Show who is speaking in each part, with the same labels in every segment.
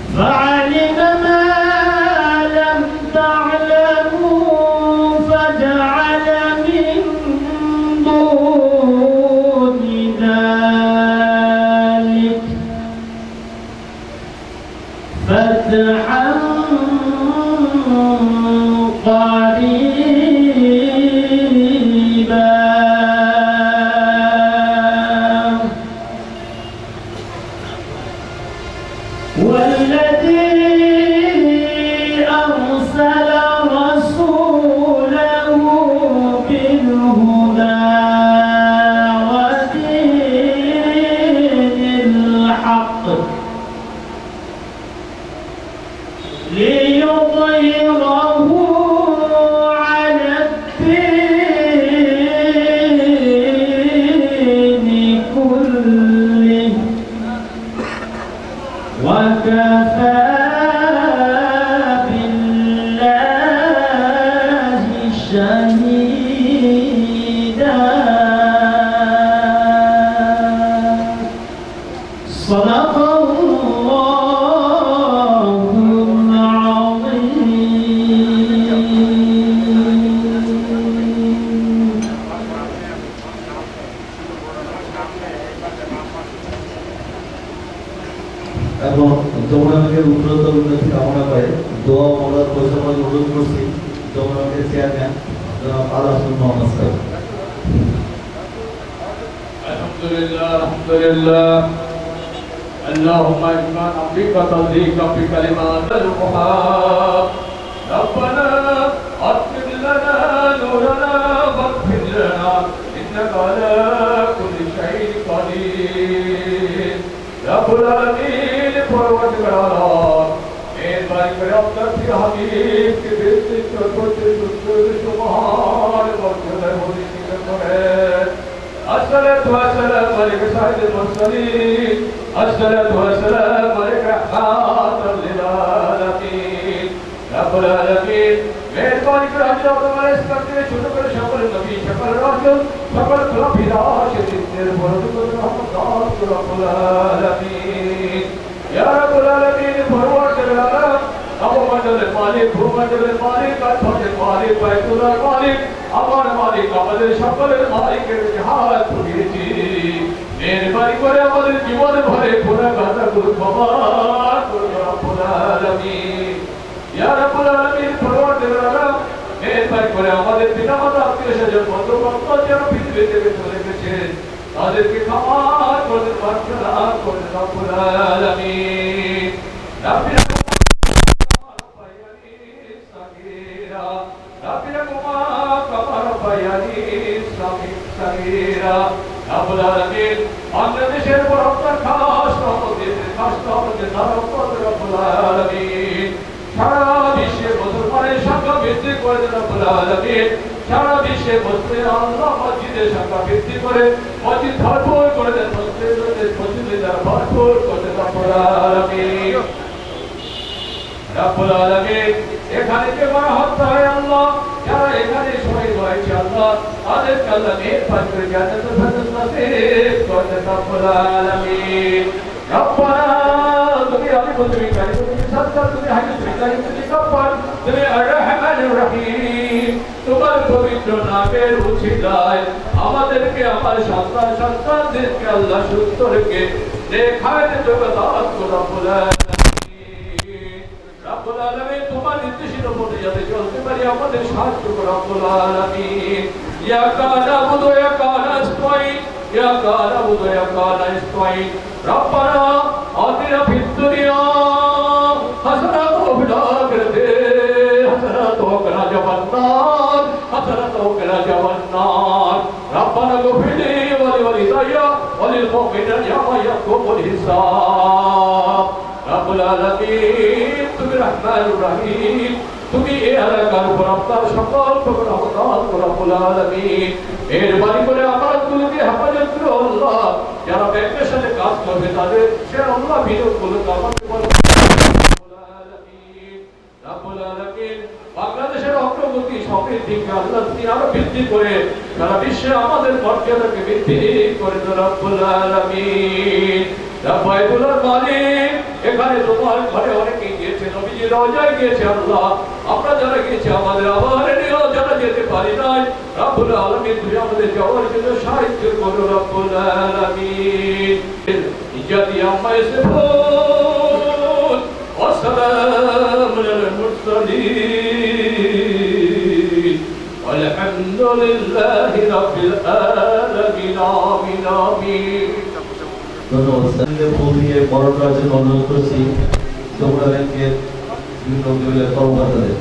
Speaker 1: فعلم ما لم تعلموا فجعل من دون ذلك فتحا قريبا والذي أرسل رسوله بالهدى ودين الحق ليظهره على الدين كله وكفى بالله شهيدا صدق الله العظيم
Speaker 2: এবং যমুনাকে উন্নতর উন্নতি কামনা করে দোয়া মৌলার পয়সা অনুরোধ করছি যমুনাকে চেয়ারম্যান জনাব আলাসুল মোহাম্মদ সাহেব।
Speaker 3: আলহামদুলিল্লাহ আলহামদুলিল্লাহ اللهم اجمع بك تضيق بكلمات المحاب ربنا اغفر لنا نورنا واغفر لنا انك على كل شيء قدير رب العالمين পরবর্তীকার মেহেরবানি করে আপনার প্রিয় হাবিবকে বিস্তৃত করতে সুবহান বর্তমানে মদিনা করেন الصلاة والسلام عليك سيد المرسلين الصلاة والسلام عليك رحمة للعالمين رب العالمين মেহেরবানি করে আপনি আপনার ইসলাম থেকে শুরু করে সকল নবী সকল রাসূল সকল খলিফা রাশিদিনের বরকত রহমত রব্বুল আলামিন ইয়া রাব্বুল আলামিন পরওয়ারদিগার আলম অবমণ্ডলের মালিক ভূমণ্ডলের মালিক আকাশের মালিক বাইতুল্লাহর মালিক আমার মালিক আমাদের সকলের মালিকের হাত ধরেছি মেহেরবানি করে আমাদের জীবনে ভরে গুনাহগারগুলো ক্ষমা করুন রব্বুল আলামিন ইয়া রাব্বুল আলামিন পরওয়ারদিগার আলম মেহেরবানি করে আমাদের পিতামাতা আত্মীয়স্বজন বন্ধু-বান্ধব যারা পৃথিবী থেকে চলে গেছে তাদেরকে ক্ষমা করুন প্রার্থনা করুন রব্বুল আলামিন রাব্বিনা বাংলাদেশের পর আপনার খাস রব্বুল আলামিন সারা বিশ্বে মুসলমানের সংখ্যা বৃদ্ধি করে দেন রব্বুল আলামিন সারা বিশ্বে মুসলিম আল্লাহ মসজিদের সংখ্যা বৃদ্ধি করে মসজিদ ভরপুর করে দেন মসজিদের ভরপুর করে দেন রব্বুল আলামিন রব্বুল আলামিন এখানে যে বড় হত্যা হয় আল্লাহ যারা এখানে শহীদ হয়েছে আল্লাহ তাদেরকে আল্লাহ মেহেরবানি করে জান্নাতুল ফেরদৌস নসিব করে দেন রব্বুল আলামিন রব্বানা তুমি আমি তুমি কারিম তুমি সত্তার তুমি হাকিম তুমি কারিম তুমি গফফার তুমি আর রহমানুর রহিম তোমার পবিত্র নামের উছিলায় আমাদেরকে আমার সন্তানদেরকে আল্লাহ সুস্থ রেখে নেখায়ের জগৎ রব্বুল রব্বুল আলামিন তোমার নির্দেশের উপরে যাতে চলতে পারি আমাদের সাহায্য করো রব্বুল আলামিন ইয়া কানাবুদু ইয়া কানাস্তাইন ইয়া কানাবুদু ইয়া কানাস্তাইন রব্বানা আতিনা ফিদ দুনিয়া হাসানাতাও ওয়া ফিল আখিরাতি হাসানাতাও ওয়া কিনা আযাবান্নার হাসানাতাও ওয়া কিনা আযাবান্নার রব্বানা গফিরলি ওয়া লিওয়ালিদাইয়া ওয়া লিল মুমিনিনা ইয়াওমা ইয়াকুমুল হিসাব রব্বুল আলামিন তুমি রহমানুর রহিম তুমি এই এলাকার উপর আপনার সকল প্রকার রহমত রব্বুল আলামিন মেহেরবানি করে আমাদেরকে হেফাজত করো আল্লাহ যারা ব্যাংকের সাথে কাজ করবে তাদের সে আল্লাহ বিরোধগুলো আমাদের বলো রব্বুল আলামিন রব্বুল আলামিন বাংলাদেশের অগ্রগতি সমৃদ্ধিকে আল্লাহ তুমি আরো বৃদ্ধি করে সারা বিশ্বে আমাদের মর্যাদাকে বৃদ্ধি করে দাও রব্বুল আলামিন বাইতুলের মালিক, এখানে তোমার ঘরে অনেকে গিয়েছে, নবীজি রওজায় গিয়েছে আল্লাহ, আমরা যারা গিয়েছি আমাদের আবার নিয়েও যারা যেতে পারি নাই, রব্বুল আলামিন তুমি আমাদের যাওয়ার জন্য সাহায্য করো রব্বুল আলামিন। ইজ্জাতি আম্মা ইয়াসিফুন ওয়া সালামুন আলাল মুরসালিন আলহামদুলিল্লাহি রাব্বিল আলামিন। আমিন আমিন।
Speaker 2: ধন্যবাদ। ফুল দিয়ে বরণ করার জন্য অনুরোধ করছি যমুনা ব্যাংকের বিভিন্ন বিভাগের কর্মকর্তাদের।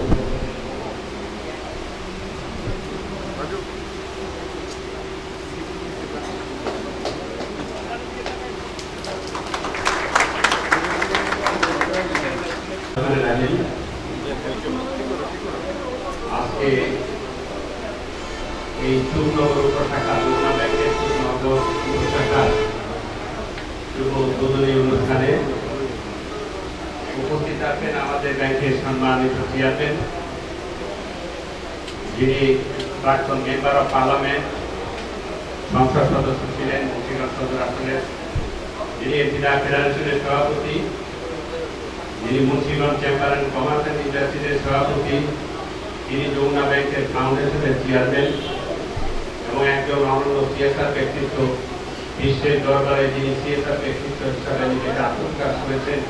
Speaker 4: আজকে এই চুনগর উপশাখা যমুনা ব্যাংকের চুনগর উপশাখার শুভ উদ্বোধনী অনুষ্ঠানে উপস্থিত আছেন আমাদের ব্যাংকের সম্মানিত চেয়ারম্যান, যিনি প্রাক্তন মেম্বার অফ পার্লামেন্ট, সংসদ সদস্য ছিলেন মুন্সিগঞ্জ সদর আসনের, যিনি জেলা ফেডারেশনের সভাপতি, যিনি Munshiganj chamber and commerce and ইন্ডাস্ট্রিজের সভাপতি, তিনি যমুনা ব্যাংকের ফাউন্ডেশনের চেয়ারম্যান এবং একজন অনন্য সিএসআর ব্যক্তিত্ব, বিশ্বের দরবারে যিনি সিএসআর ব্যক্তিত্ব হিসাবে নিজেকে আত্মপ্রকাশ করেছেন।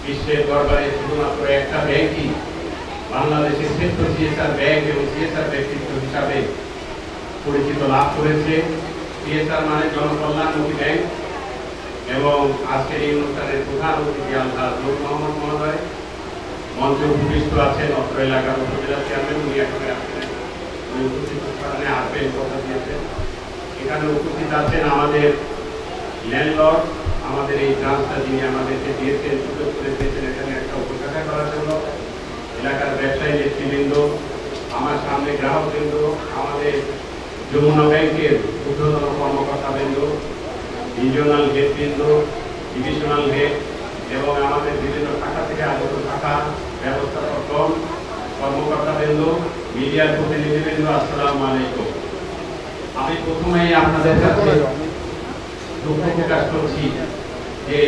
Speaker 4: বিশ্বের দরবারে শুধুমাত্র একটা ব্যাংকই বাংলাদেশের শ্রেষ্ঠ সিএসআর ব্যাংক এবং সিএসআর ব্যক্তিত্ব হিসাবে পরিচিত লাভ করেছে। সিএসআর মানে জনকল্যাণমুখী ব্যাংক। এবং আজকের এই অনুষ্ঠানের প্রধান অতিথি আল্লাহ নূর মোহাম্মদ মহোদয়, মঞ্চে উপবিষ্ট আছেন অত্র এলাকার উপজেলা চেয়ারম্যান, উনি এখানে আসছেন, উনি উপস্থিত স্থানে আসবেন কথা দিয়েছেন। এখানে উপস্থিত আছেন আমাদের ল্যান্ডলর্ড, আমাদের এই ব্রাঞ্চটা যিনি আমাদেরকে দিয়েছেন, সুযোগ করে দিয়েছেন এখানে একটা উপশাখা করার জন্য। এলাকার ব্যবসায়ী নেতৃবৃন্দ, আমার সামনে গ্রাহকবৃন্দ, আমাদের যমুনা ব্যাংকের ঊর্ধ্বতন কর্মকর্তাবৃন্দ, রিজিওনাল হেডবৃন্দ, ডিভিশনাল হেড এবং আমাদের বিভিন্ন শাখা থেকে আগত শাখা ব্যবস্থাপক কর্মকর্তাবৃন্দ, মিডিয়ার প্রতিনিধিবৃন্দ, আসসালামু আলাইকুম। আমি প্রথমেই আপনাদের কাছে দুঃখ প্রকাশ করছি যে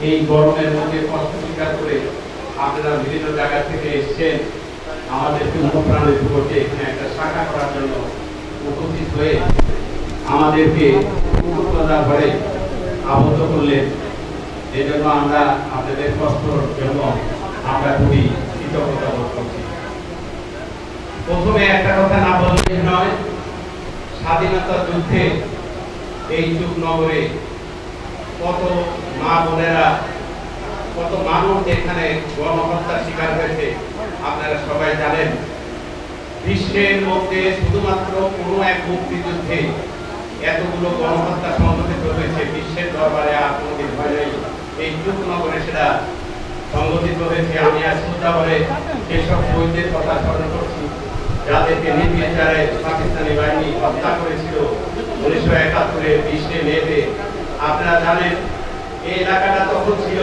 Speaker 4: এই গরমের মধ্যে কষ্ট স্বীকার করে আপনারা বিভিন্ন জায়গা থেকে এসেছেন, আমাদেরকে অনুপ্রাণিত করতে এখানে একটা শাখা করার জন্য উপস্থিত হয়ে আমাদেরকে উপস্থিততার ঘরে আবদ্ধ করলেন। এজন্য আমরা আপনাদের কষ্টর জন্য আমরা খুবই কৃতজ্ঞতা বোধ করছি। প্রথমে একটা কথা না বললে নয়, স্বাধীনতা যুদ্ধে এই চুকনগরে কত মা বোনেরা, কত মানুষ এখানে গণহত্যার শিকার হয়েছে আপনারা সবাই জানেন। বিশ্বের মধ্যে শুধুমাত্র কোনো এক মুক্তিযুদ্ধে এতগুলো গণহত্যা সংঘটিত হয়েছে বিশ্বের দরবারে আর কোনোদিন হয় নাই। এই চুকনগরে সেটা সংঘটিত হয়েছে। আমি আজ শ্রদ্ধাভরে সেসব শহীদদের কথা স্মরণ করছি যাদেরকে নির্বিচারে পাকিস্তানি বাহিনী হত্যা করেছিল 1971-এর 20 মেতে। আপনারা জানেন এই এলাকাটা তখন ছিল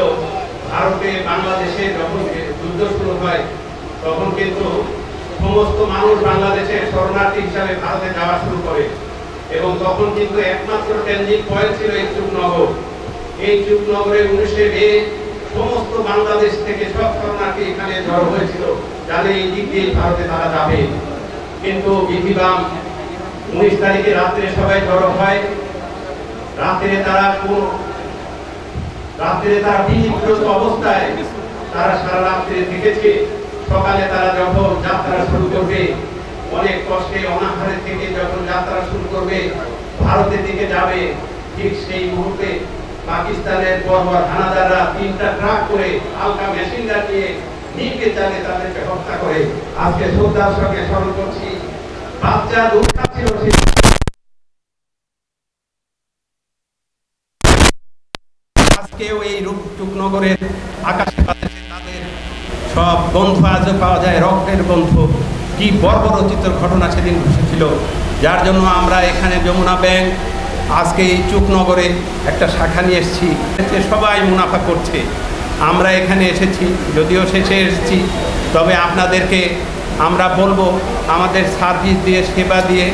Speaker 4: ভারতে বাংলাদেশে যখন যুদ্ধ শুরু হয় তখন কিন্তু সমস্ত মানুষ বাংলাদেশের শরণার্থী হিসাবে ভারতে যাওয়া শুরু করে এবং তখন কিন্তু একমাত্র ট্রানজিট পয়েন্ট ছিল এই চুকনগর। এই চুকনগরে 19 মে সমস্ত বাংলাদেশ থেকে সব শরণার্থী এখানে জড়ো হয়েছিল, জানে এই দিক দিয়ে ভারতে তারা যাবে। কিন্তু বিধিবাম 19 তারিখে রাত্রে সবাই জড়ো হয়। রাত্রে তারা বিনিদ্রত অবস্থায় তারা সারা রাত্রে থেকেছে। সকালে তারা যখন যাত্রা শুরু করবে, অনেক কষ্টে অনাহারে থেকে যখন যাত্রা শুরু করবে, ভারতের দিকে যাবে, ঠিক সেই মুহূর্তে পাকিস্তানের বর্বর হানাদাররা 3টা ট্রাক করে হালকা মেশিন গান নিয়ে নির্বিচারে তাদেরকে হত্যা করে। আজকে শ্রদ্ধার সঙ্গে স্মরণ করছি, বাচ্চা দুঃখা ছিল আজকেও এই চুকনগরের আকাশে বাতাসে তাদের সব বন্ধু আজও পাওয়া যায়, রক্তের বন্ধু। কি বর্বরচিত ঘটনা সেদিন ঘটেছিল, যার জন্য আমরা এখানে যমুনা ব্যাংক আজকে এই চুকনগরে একটা শাখা নিয়ে এসেছি। সবাই মুনাফা করছে, আমরা এখানে এসেছি, যদিও শেষে এসেছি, তবে আপনাদেরকে আমরা বলবো আমাদের সার্ভিস দিয়ে, সেবা দিয়ে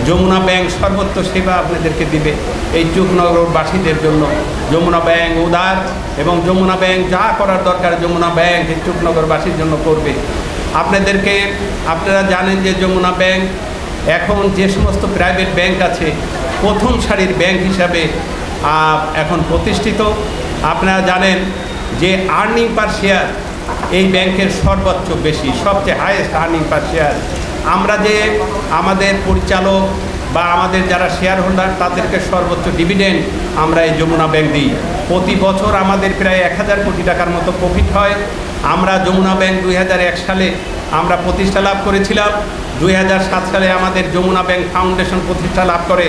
Speaker 5: যমুনা ব্যাংক সর্বোচ্চ সেবা আপনাদেরকে দিবে এই চুকনগরবাসীদের জন্য। যমুনা ব্যাংক উদার এবং যমুনা ব্যাংক যা করার দরকার যমুনা ব্যাংক এই চুকনগরবাসীর জন্য করবে। আপনারা জানেন যে যমুনা ব্যাংক এখন যে সমস্ত প্রাইভেট ব্যাংক আছে প্রথম সারির ব্যাংক হিসাবে এখন প্রতিষ্ঠিত। আপনারা জানেন যে আর্নিং পার শেয়ার এই ব্যাংকের সর্বোচ্চ বেশি, সবচেয়ে হাইয়েস্ট আর্নিং পার শেয়ার। আমরা যে আমাদের পরিচালক বা আমাদের যারা শেয়ার হোল্ডার তাদেরকে সর্বোচ্চ ডিভিডেন্ড আমরা এই যমুনা ব্যাংক দিই। প্রতি বছর আমাদের প্রায় 1000 কোটি টাকার মতো প্রফিট হয়। আমরা যমুনা ব্যাংক 2001 সালে আমরা প্রতিষ্ঠা লাভ করেছিলাম। 2007 সালে আমাদের যমুনা ব্যাংক ফাউন্ডেশন প্রতিষ্ঠা লাভ করে।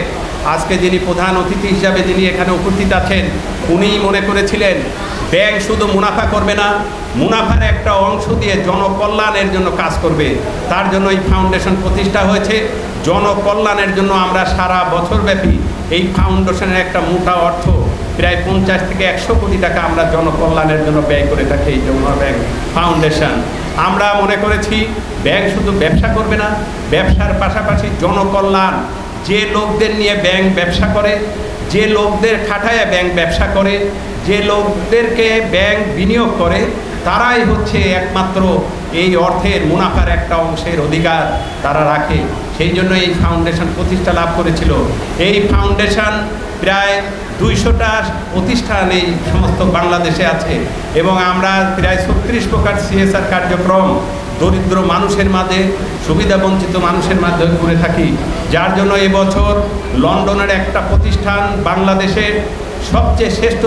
Speaker 5: আজকে যিনি প্রধান অতিথি হিসাবে যিনি এখানে উপস্থিত আছেন উনিই মনে করেছিলেন ব্যাংক শুধু মুনাফা করবে না, মুনাফার একটা অংশ দিয়ে জনকল্যাণের জন্য কাজ করবে। তার জন্য এই ফাউন্ডেশন প্রতিষ্ঠা হয়েছে। জনকল্যাণের জন্য আমরা সারা বছরব্যাপী এই ফাউন্ডেশনের একটা মোটা অর্থ প্রায় 50 থেকে 100 কোটি টাকা আমরা জনকল্যাণের জন্য ব্যয় করে থাকি এই যমুনা ব্যাংক ফাউন্ডেশন। আমরা মনে করেছি ব্যাংক শুধু ব্যবসা করবে না, ব্যবসার পাশাপাশি জনকল্যাণ, যে লোকদের নিয়ে ব্যাংক ব্যবসা করে, যে লোকদের খাটায় ব্যাংক ব্যবসা করে, যে লোকদেরকে ব্যাংক বিনিয়োগ করে তারাই হচ্ছে একমাত্র এই অর্থের মুনাফার একটা অংশের অধিকার তারা রাখে। সেই জন্য এই ফাউন্ডেশন প্রতিষ্ঠা লাভ করেছিল। এই ফাউন্ডেশন প্রায় 200টা প্রতিষ্ঠান এই সমস্ত বাংলাদেশে আছে এবং আমরা প্রায় 36 প্রকার CSR কার্যক্রম দরিদ্র মানুষের মাঝে, সুবিধাবঞ্চিত মানুষের মাধ্যমে করে থাকি। যার জন্য এবছর লন্ডনের একটা প্রতিষ্ঠান বাংলাদেশের সবচেয়ে শ্রেষ্ঠ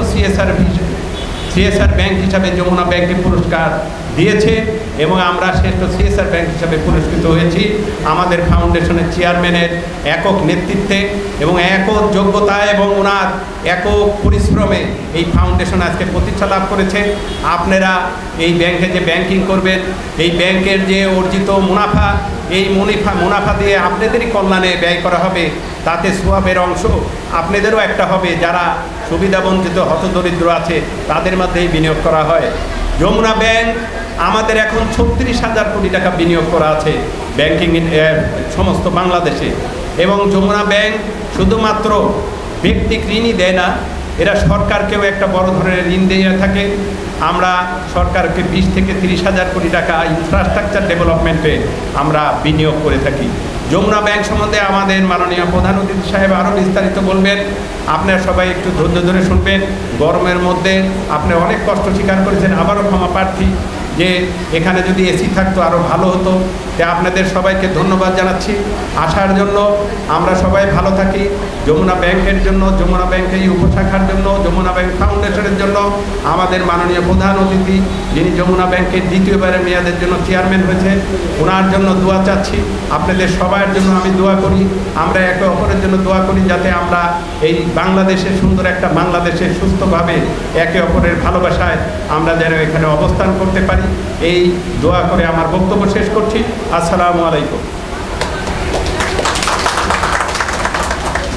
Speaker 5: CSR ব্যাংক হিসাবে যমুনা ব্যাংকে পুরস্কার দিয়েছে এবং আমরা শ্রেষ্ঠ CSR ব্যাংক হিসাবে পুরস্কৃত হয়েছি আমাদের ফাউন্ডেশনের চেয়ারম্যানের একক নেতৃত্বে এবং একক যোগ্যতায় এবং ওনার একক পরিশ্রমে এই ফাউন্ডেশন আজকে প্রতিষ্ঠা লাভ করেছে। আপনারা এই ব্যাংকে যে ব্যাংকিং করবেন, এই ব্যাংকের যে অর্জিত মুনাফা, এই মুনাফা দিয়ে আপনাদেরই কল্যাণে ব্যয় করা হবে। তাতে সোয়াবের অংশ আপনাদেরও একটা হবে, যারা সুবিধাবঞ্চিত হতদরিদ্র আছে তাদের মধ্যেই বিনিয়োগ করা হয়। যমুনা ব্যাংক আমাদের এখন 36,000 কোটি টাকা বিনিয়োগ করা আছে ব্যাংকিং সমস্ত বাংলাদেশে। এবং যমুনা ব্যাংক শুধুমাত্র ব্যক্তিক ঋণই দেয় না, এরা সরকারকেও একটা বড় ধরনের ঋণ দিয়ে থাকে। আমরা সরকারকে 20 থেকে 30,000 কোটি টাকা ইনফ্রাস্ট্রাকচার ডেভেলপমেন্টে আমরা বিনিয়োগ করে থাকি। যমুনা ব্যাংক সম্বন্ধে আমাদের মাননীয় প্রধান অতিথি সাহেব আরও বিস্তারিত বলবেন। আপনারা সবাই একটু ধৈর্য ধরে শুনবেন। গরমের মধ্যে আপনি অনেক কষ্ট স্বীকার করেছেন, আবারও ক্ষমা প্রার্থী যে এখানে যদি এসি থাকতো আরও ভালো হতো। তাই আপনাদের সবাইকে ধন্যবাদ জানাচ্ছি আসার জন্য। আমরা সবাই ভালো থাকি। যমুনা ব্যাংকের জন্য, যমুনা ব্যাংকের এই উপশাখার জন্য, যমুনা ব্যাংক ফাউন্ডেশনের জন্য আমাদের মাননীয় প্রধান অতিথি যিনি যমুনা ব্যাংকের দ্বিতীয়বারের মেয়াদের জন্য চেয়ারম্যান হয়েছে, ওনার জন্য দোয়া চাচ্ছি। আপনাদের সবার জন্য আমি দোয়া করি, আমরা একে অপরের জন্য দোয়া করি যাতে আমরা এই বাংলাদেশের সুন্দর একটা বাংলাদেশে সুস্থভাবে একে অপরের ভালোবাসায় আমরা যেন এখানে অবস্থান করতে পারি। এই দোয়া করে আমার বক্তব্য শেষ করছি। আসসালামু আলাইকুম।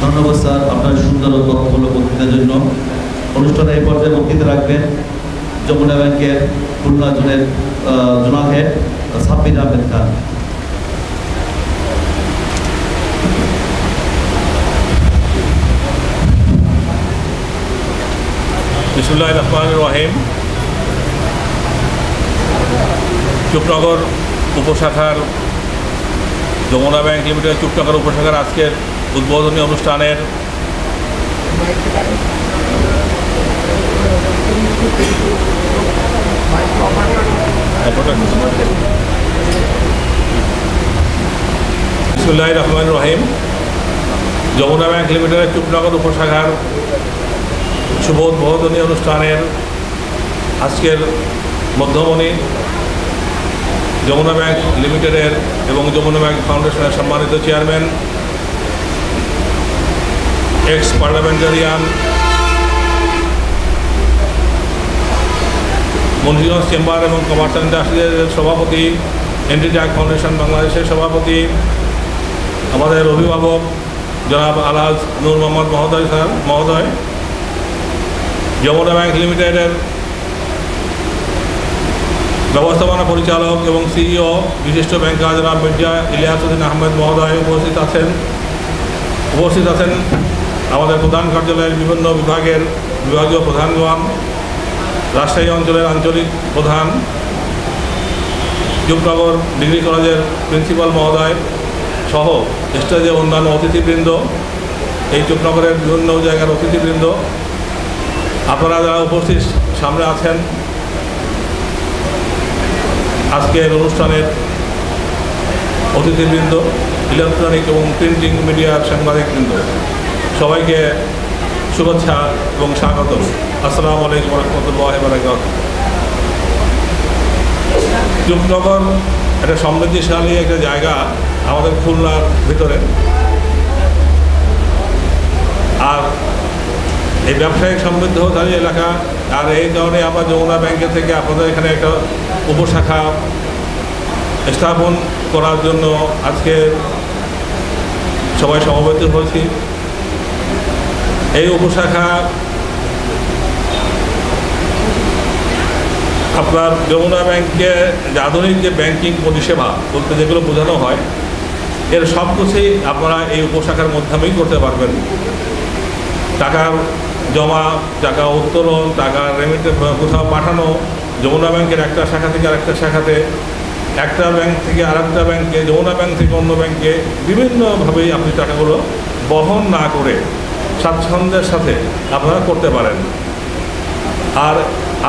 Speaker 2: ধন্যবাদ স্যার আপনার সুন্দর ও তথ্যমূলক বক্তৃতার জন্য। অনুষ্ঠানে এই পর্যায়ে বক্তৃতা রাখবেন যমুনা ব্যাংকের খুলনা জোনের জোনাল হেড সাব্বির আহমেদ খান।
Speaker 6: বিসমিল্লাহির রহমানির রহিম। চুকনগর উপশাখার যমুনা ব্যাংক লিমিটেড চুকনগর উপশাখার আজকের উদ্বোধনী অনুষ্ঠানের বিসমিল্লাহির রহমানির রহিম। যমুনা ব্যাংক লিমিটেডের চুকনগর উপশাখার শুভ উদ্বোধনী অনুষ্ঠানের আজকের মধ্যমণি যমুনা ব্যাংক লিমিটেডের এবং যমুনা ব্যাংক ফাউন্ডেশনের সম্মানিত chairman, x parliamentarian, Munshiganj chamber এবং কমার্শিয়াল ইন্ডাস্ট্রিজের সভাপতি, এন্ট্রি ট্যাক্স ফাউন্ডেশন বাংলাদেশের সভাপতি, আমাদের অভিভাবক জনাব আলহাজ নূর মোহাম্মদ মহোদয়, যমুনা ব্যাংক লিমিটেডের ব্যবস্থাপনা পরিচালক এবং সিইও বিশিষ্ট ব্যাংকার জনাব মির্জা ইলিয়াসউদ্দিন আহমেদ মহোদয় উপস্থিত আছেন, উপস্থিত আছেন আমাদের প্রধান কার্যালয়ের বিভিন্ন বিভাগের বিভাগীয় প্রধানগণ, রাজশাহী অঞ্চলের আঞ্চলিক প্রধান, যুবনগর ডিগ্রি কলেজের প্রিন্সিপাল মহোদয় সহ স্টেজে অন্যান্য অতিথিবৃন্দ, এই যুবনগরের বিভিন্ন জায়গার অতিথিবৃন্দ, আপনারা যারা উপস্থিত সামনে আছেন আজকের অনুষ্ঠানের অতিথিবৃন্দ, ইলেকট্রনিক এবং প্রিন্টিং মিডিয়ার সাংবাদিকবৃন্দ, সবাইকে শুভেচ্ছা এবং স্বাগত। আসসালামু আলাইকুম রহমতুল্লাহি ওয়া বারাকাতুহু। যুবনগর একটা সমৃদ্ধিশালী একটা জায়গা আমাদের খুলনার ভিতরে, আর এই ব্যবসায়িক সমৃদ্ধশালী এলাকা, আর এই কারণে আমরা যমুনা ব্যাংকের থেকে আপনাদের এখানে একটা উপশাখা স্থাপন করার জন্য আজকে সবাই সমবেত হয়েছি। এই উপশাখা আপনার যমুনা ব্যাংকে যে আধুনিক যে ব্যাংকিং পরিষেবা বলতে যেগুলো বোঝানো হয়, এর সব কিছুই আপনারা এই উপশাখার মাধ্যমেই করতে পারবেন। টাকার জমা, টাকা উত্তোলন, টাকা রেমিটেন্স কোথাও পাঠানো, যমুনা ব্যাংকের একটা শাখা থেকে আরেকটা শাখাতে, একটা ব্যাংক থেকে আরেকটা ব্যাংকে, যমুনা ব্যাংক থেকে অন্য ব্যাংকে, বিভিন্নভাবেই আপনি টাকাগুলো বহন না করে স্বাচ্ছন্দ্যের সাথে আপনারা করতে পারেন। আর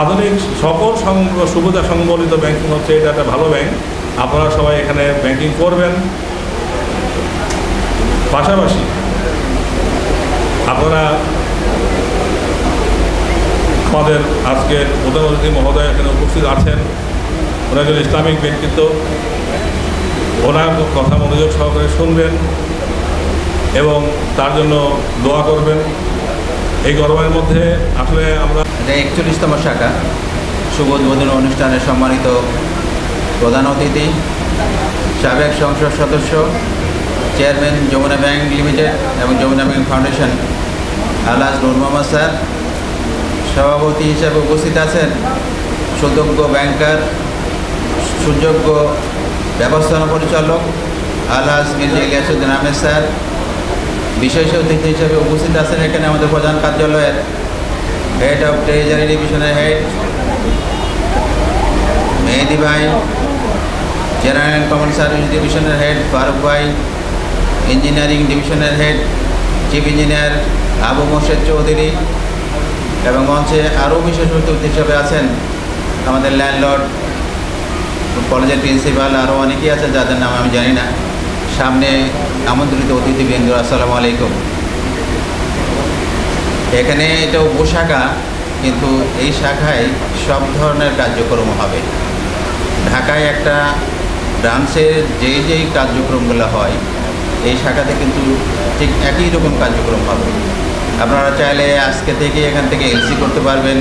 Speaker 6: আধুনিক সকল সুবিধা সংবলিত ব্যাংকিং হচ্ছে এটা একটা ভালো ব্যাংক। আপনারা সবাই এখানে ব্যাংকিং করবেন। পাশাপাশি আপনারা আমাদের আজকের প্রধান অতিথি মহোদয় এখানে উপস্থিত আছেন, ওনার একজন ইসলামিক ব্যক্তিত্ব, ওনার কথা মনোযোগ সহকারে শুনবেন এবং তার জন্য দোয়া করবেন। এই গরমের মধ্যে আসলে আমরা
Speaker 7: 41তম শাখা শুভ উদ্বোধন অনুষ্ঠানে সম্মানিত প্রধান অতিথি, সাবেক সংসদ সদস্য, চেয়ারম্যান যমুনা ব্যাংক লিমিটেড এবং যমুনা ব্যাংক ফাউন্ডেশন আলহাজ নূর মোহাম্মদ স্যার, সভাপতি হিসেবে উপস্থিত আছেন সুযোগ্য ব্যাংকার, সুযোগ্য ব্যবস্থাপনা পরিচালক আলহাজ মির্জা ইলিয়াসউদ্দিন আহমেদ স্যার, বিশেষ অতিথি হিসেবে উপস্থিত আছেন এখানে আমাদের প্রধান কার্যালয়ের হেড অফ ট্রেজারি ডিভিশনের হেড মেহেদি ভাই, জেনারেল অ্যান্ড কমন সার্ভিস ডিভিশনের হেড ফারুক ভাই, ইঞ্জিনিয়ারিং ডিভিশনের head chief engineer Abu Morshed Chowdhury, এবং মঞ্চে আরও বিশেষ অতিথি হিসেবে আছেন আমাদের ল্যান্ডলর্ড, কলেজের প্রিন্সিপাল, আরও অনেকেই আছেন যাদের নাম আমি জানি না। সামনে আমন্ত্রিত অতিথিবৃন্দ, আসসালামু আলাইকুম। এখানে এটা উপশাখা, কিন্তু এই শাখায় সব ধরনের কার্যক্রম হবে। ঢাকায় একটা ব্রাঞ্চের যেই কার্যক্রমগুলো হয় এই শাখাতে কিন্তু ঠিক একই রকম কার্যক্রম হবে। আপনারা চাইলে আজকে থেকে এখান থেকে এলসি করতে পারবেন,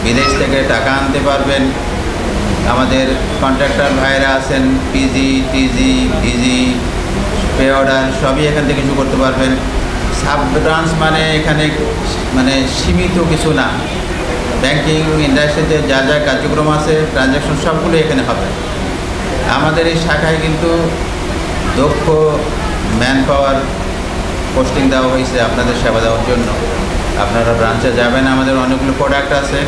Speaker 7: বিদেশ থেকে টাকা আনতে পারবেন। আমাদের কন্ট্রাক্টর ভাইরা আছেন, পিজি, টিজি, ভিজি, পে অর্ডার সবই এখান থেকে কিছু করতে পারবেন। সাব ব্রাঞ্চ মানে এখানে সীমিত কিছু না, ব্যাংকিং ইন্ডাস্ট্রিতে যা যা কার্যক্রম আছে ট্রানজ্যাকশন সবগুলো এখানে হবে। আমাদের এই শাখায় কিন্তু দক্ষ ম্যান পাওয়ার পোস্টিং দেওয়া হয়েছে আপনাদের সেবা দেওয়ার জন্য। আপনারা ব্রাঞ্চে যাবেন, আমাদের অনেকগুলো প্রোডাক্ট আছে,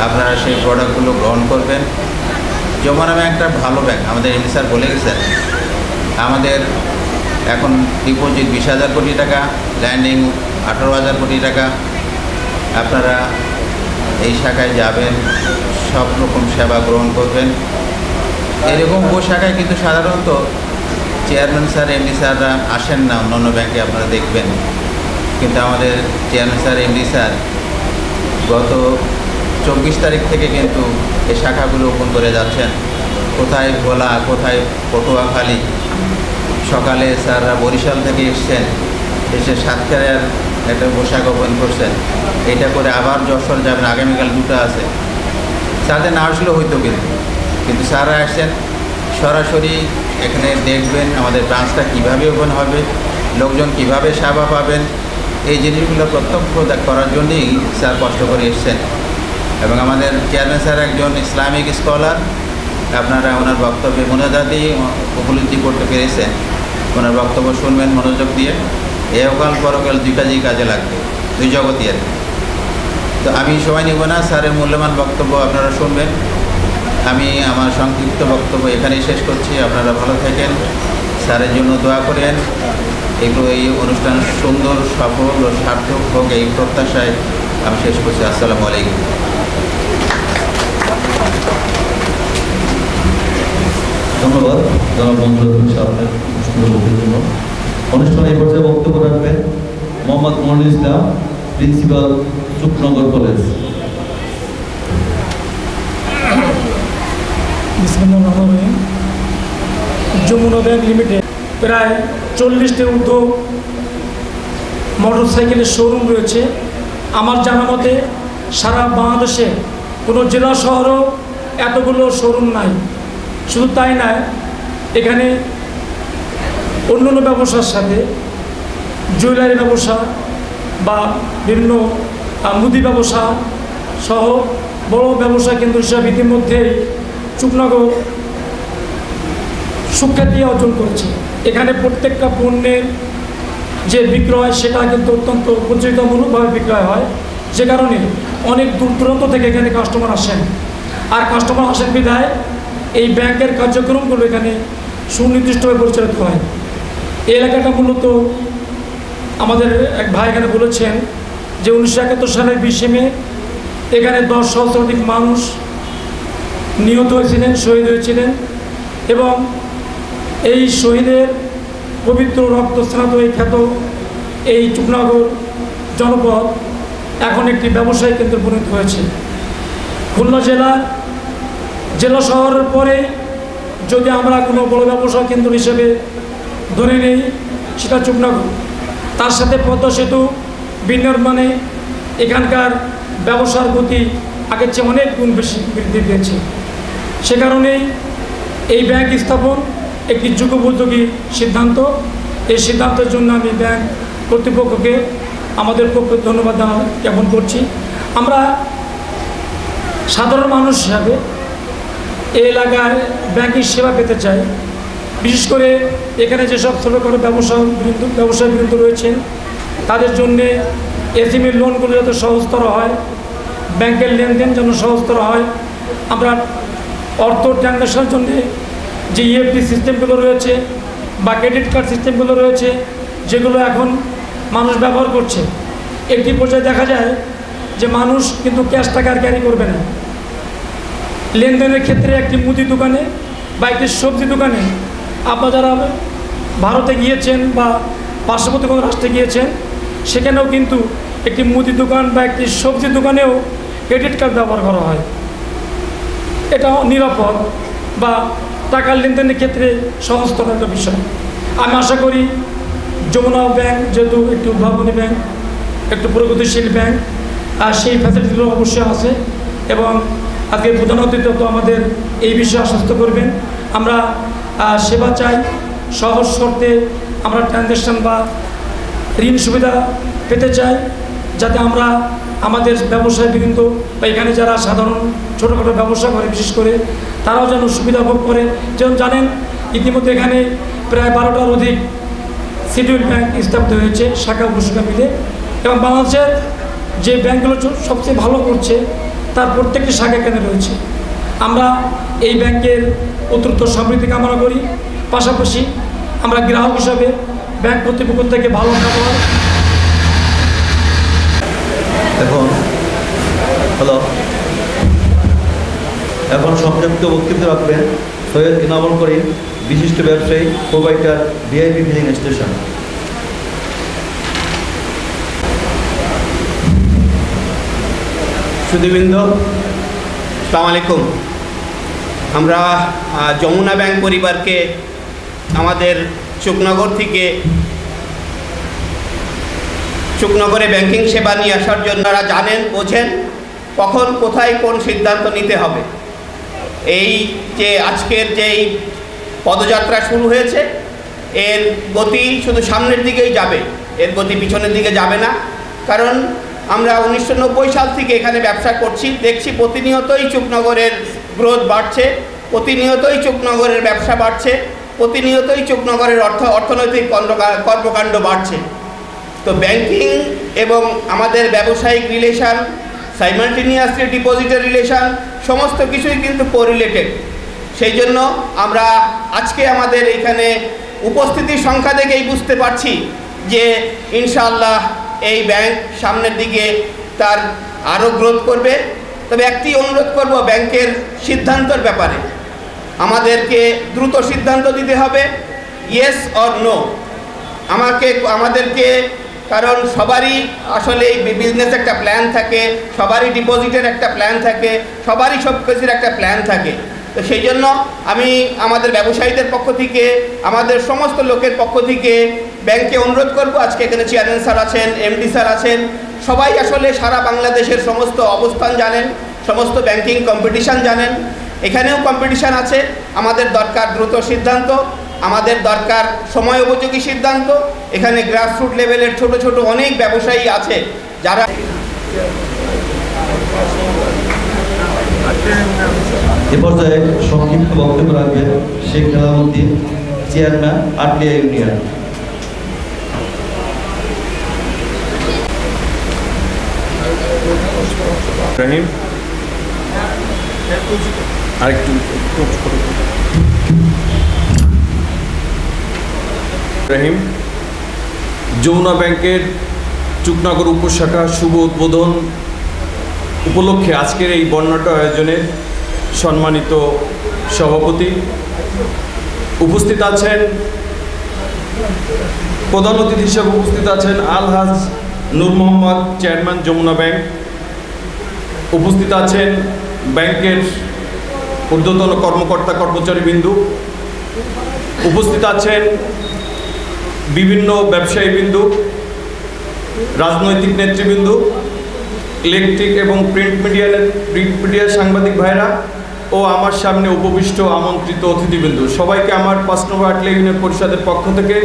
Speaker 7: আপনারা সেই প্রোডাক্টগুলো গ্রহণ করবেন। যমুনা ব্যাংক একটা ভালো ব্যাংক, আমাদের এমডি স্যার বলে গেছেন। আমাদের এখন ডিপোজিট 20,000 কোটি টাকা, ল্যান্ডিং 18,000 কোটি টাকা। আপনারা এই শাখায় যাবেন, সব রকম সেবা গ্রহণ করবেন। এরকম উপশাখায় কিন্তু সাধারণত চেয়ারম্যান স্যার, এমডি স্যাররা আসেন না, অন্যান্য ব্যাংকে আপনারা দেখবেন। কিন্তু আমাদের চেয়ারম্যান স্যার, এমডি স্যার গত 24 তারিখ থেকে কিন্তু এই শাখাগুলো ওপেন করে যাচ্ছেন। কোথায় ভোলা, কোথায় পটুয়াখালী। সকালে স্যাররা বরিশাল থেকে এসছেন, এসে সাতক্ষীরার একটা পোশাক ওপেন করছেন। এটা করে আবার যশোর যাবেন, আগামীকাল দুটো আছে। স্যারদের না আসলেও হইতো, কিন্তু স্যাররা আসছেন সরাসরি এখানে দেখবেন আমাদের ব্রাঞ্চটা কীভাবে ওপেন হবে, লোকজন কীভাবে সেবা পাবেন, এই জিনিসগুলো প্রত্যক্ষ করার জন্যই স্যার কষ্ট করে এসছেন। এবং আমাদের চেয়ারম্যান স্যার একজন ইসলামিক স্কলার, আপনারা ওনার বক্তব্যে মোনাজাতি উপলব্ধি করতে পেরেছেন। ওনার বক্তব্য শুনবেন মনোযোগ দিয়ে। এহকাল পরকাল দুই কাজেই কাজে লাগবে, দুই জগতই আর কি। তো আমি সময় নিব না, স্যারের মূল্যবান বক্তব্য আপনারা শুনবেন। আমি আমার সংক্ষিপ্ত বক্তব্য এখানেই শেষ করছি। আপনারা ভালো থাকেন, স্যারের জন্য দোয়া করেন। এগুলো এই অনুষ্ঠান সুন্দর, সফল ও সার্থক হোক এই প্রত্যাশায় আমি শেষ করছি। আসসালামু আলাইকুম।
Speaker 2: ধন্যবাদ জনাব মঞ্জুরুল সাহেবের বক্তব্যের জন্য। অনুষ্ঠানে এই পর্যায়ে বক্তব্য রাখবেন Mohammad Monirul Islam, principal, Chuknagar college.
Speaker 8: Jamuna bank limited প্রায় 40টি ঊর্ধ্ব মোটরসাইকেলের শোরুম রয়েছে। আমার জানা মতে সারা বাংলাদেশে কোনো জেলা শহরেও এতগুলো শোরুম নাই। শুধু তাই নয়, এখানে অন্যান্য ব্যবসার সাথে জুয়েলারি ব্যবসা বা বিভিন্ন মুদি ব্যবসা সহ বড় ব্যবসা কেন্দ্র হিসাবে ইতিমধ্যেই চুকনগর সুখ্যাতি অর্জন করেছে। এখানে প্রত্যেকটা পণ্যের যে বিক্রয় সেটা কিন্তু অত্যন্ত প্রচলিতমূলকভাবে বিক্রয় হয়, যে কারণে অনেক দূর দূরান্ত থেকে এখানে কাস্টমার আসেন। আর কাস্টমার আসেন বিধায় এই ব্যাংকের কার্যক্রমগুলো এখানে সুনির্দিষ্টভাবে পরিচালিত হয়। এই এলাকাটা মূলত আমাদের এক ভাই এখানে বলেছেন যে 1971 সালের 20 মে এখানে 10 সহস্রাধিক মানুষ নিহত হয়েছিলেন, শহীদ হয়েছিলেন এবং এই শহীদের পবিত্র রক্তস্নাত এই খ্যাত এই চুকনগর জনপদ এখন একটি ব্যবসায়িক কেন্দ্রে পরিণত হয়েছে। খুলনা জেলা শহরের পরে যদি আমরা কোনো বড় ব্যবসা কেন্দ্র হিসেবে ধরে নেই সেটা চুকনগর। তার সাথে পদ্মা সেতু বিনির্মাণে এখানকার ব্যবসার গতি আগের চেয়ে অনেক গুণ বেশি বৃদ্ধি পেয়েছে। সে কারণেই এই ব্যাংক স্থাপন একটি যুগোপযোগী সিদ্ধান্ত। এই সিদ্ধান্তের জন্য আমি ব্যাংক কর্তৃপক্ষকে আমাদের পক্ষে ধন্যবাদ জ্ঞাপন করছি। আমরা সাধারণ মানুষ হিসাবে এই এলাকায় ব্যাংকিং সেবা পেতে চাই। বিশেষ করে এখানে যেসব ছোটোখাটো ব্যবসায়ীবৃন্দ রয়েছেন তাদের জন্যে এসএমই লোনগুলো যাতে সহজতর হয়, ব্যাংকের লেনদেন যেন সহজতর হয়। আমরা অর্থ ট্রানজ্যাকশনের জন্য যে ইএফটি সিস্টেমগুলো রয়েছে বা ক্রেডিট কার্ড সিস্টেমগুলো রয়েছে যেগুলো এখন মানুষ ব্যবহার করছে, একটি পর্যায়ে দেখা যায় যে মানুষ কিন্তু ক্যাশ টাকা আর ক্যারি করবে না। লেনদেনের ক্ষেত্রে একটি মুদি দোকানে বা একটি সবজি দোকানে আপনারা যারা ভারতে গিয়েছেন বা পার্শ্ববর্তী কোনো রাষ্ট্রে গিয়েছেন সেখানেও কিন্তু একটি মুদি দোকান বা একটি সবজি দোকানেও ক্রেডিট কার্ড ব্যবহার করা হয়। এটা নিরাপদ বা টাকার লেনদেনের ক্ষেত্রে সহজতর একটা বিষয়। আমি আশা করি যমুনা ব্যাংক যেহেতু একটি উদ্ভাবনী ব্যাংক, একটু প্রগতিশীল ব্যাংক, আর সেই ফ্যাসিলিটিগুলো অবশ্যই আছে এবং আজকে প্রধান অতিথি তো আমাদের এই বিষয়ে আশ্বস্ত করবেন। আমরা সেবা চাই, সহজ শর্তে আমরা ট্রানজ্যাকশান বা ঋণ সুবিধা পেতে চাই, যাতে আমরা আমাদের ব্যবসায়ীবৃন্দ বা এখানে যারা সাধারণ ছোটোখাটো ব্যবসা করে বিশেষ করে তারাও যেন সুবিধা ভোগ করে। যেমন জানেন ইতিমধ্যে এখানে প্রায় 12টার অধিক শিডিউল ব্যাংক স্থাপিত হয়েছে শাখা উপশাখা মিলে, এবং বাংলাদেশের যে ব্যাংকগুলো সবচেয়ে ভালো করছে তার প্রত্যেকটি শাখা এখানে রয়েছে। আমরা এই ব্যাংকের উত্তরোত্তর সমৃদ্ধি কামনা করি। পাশাপাশি আমরা গ্রাহক হিসাবে ব্যাংক কর্তৃপক্ষ থেকে ভালো ব্যবহার।
Speaker 2: এখন সংক্ষিপ্ত বক্তব্য রাখবেন সৈয়দ ইনামুল করিম, বিশিষ্ট ব্যবসায়ী, প্রোভাইডার, ভিআইপি ফিলিং স্টেশন।
Speaker 9: সুধীবৃন্দ, আসসালামু আলাইকুম। আমরা যমুনা ব্যাংক পরিবারকে আমাদের চুকনগর থেকে চুকনগরে ব্যাংকিং সেবা নিয়ে আসার জন্য আপনারা জানেন, বোঝেন কখন কোথায় কোন সিদ্ধান্ত নিতে হবে। এই যে আজকের যেই পদযাত্রা শুরু হয়েছে এর গতি শুধু সামনের দিকেই যাবে, এর গতি পিছনের দিকে যাবে না। কারণ আমরা 1990 সাল থেকে এখানে ব্যবসা করছি, দেখছি প্রতিনিয়তই চুকনগরের গ্রোথ বাড়ছে, প্রতিনিয়তই চুকনগরের ব্যবসা বাড়ছে, প্রতিনিয়তই চুকনগরের অর্থনৈতিক কর্মকাণ্ড বাড়ছে। তো ব্যাংকিং এবং আমাদের ব্যবসায়িক রিলেশান, সাইমালটেনিয়াসলি ডিপোজিটের রিলেশান সমস্ত কিছুই কিন্তু কোরিলেটেড। সেই জন্য আমরা আজকে আমাদের এখানে উপস্থিতির সংখ্যা দেখেই বুঝতে পারছি যে ইনশাআল্লাহ এই ব্যাংক সামনের দিকে তার আরও গ্রোথ করবে। তবে একটি অনুরোধ করব ব্যাংকের সিদ্ধান্তর ব্যাপারে, আমাদেরকে দ্রুত সিদ্ধান্ত দিতে হবে, ইয়েস অর নো। আমাদেরকে, কারণ সবারই আসলে এই বিজনেস একটা প্ল্যান থাকে, সবারই ডিপোজিটের একটা প্ল্যান থাকে, সবারই সব কিছুর একটা প্ল্যান থাকে। তো সেই জন্য আমি আমাদের ব্যবসায়ীদের পক্ষ থেকে, আমাদের সমস্ত লোকের পক্ষ থেকে ব্যাংকে অনুরোধ করব, আজকে এখানে চেয়ারম্যান স্যার আছেন, এমডি স্যার আছেন, সবাই আসলে সারা বাংলাদেশের সমস্ত অবস্থান জানেন, সমস্ত ব্যাংকিং কম্পিটিশান জানেন। এখানেও কম্পিটিশান আছে। আমাদের দরকার দ্রুত সিদ্ধান্ত, আমাদের দরকার সময় উপযোগী সিদ্ধান্ত। এখানে গ্রাসরুট লেভেলের ছোট ছোট অনেক ব্যবসায়ী আছে যারা
Speaker 2: এ পর্যায়ে সংক্ষিপ্ত বক্তব্য রাখবেন শেখ হেলালুদ্দিন, চেয়ারম্যান আটলিয়া ইউনিয়ন।
Speaker 10: রহিম আরেকটু রহিম যমুনা ব্যাংকের চুকনগর উপশাখা শুভ উদ্বোধন উপলক্ষে আজকের এই বর্ণাঢ্য আয়োজনে সম্মানিত সভাপতি উপস্থিত আছেন, প্রধান অতিথি হিসেবে উপস্থিত আছেন আলহাজ নূর মোহাম্মদ, চেয়ারম্যান যমুনা ব্যাংক। উপস্থিত আছেন ব্যাংকের ঊর্ধ্বতন কর্মকর্তা কর্মচারীবৃন্দ। উপস্থিত আছেন বিভিন্ন ব্যবসায়ীবৃন্দ, রাজনৈতিক নেতৃবৃন্দ, ইলেকট্রিক এবং প্রিন্ট মিডিয়ার সাংবাদিক ভাইরা ও আমার সামনে উপবিষ্ট আমন্ত্রিত অতিথিবৃন্দ, সবাইকে আমার ৫ নম্বর আটলিয়া ইউনিয়ন পরিষদের পক্ষ থেকে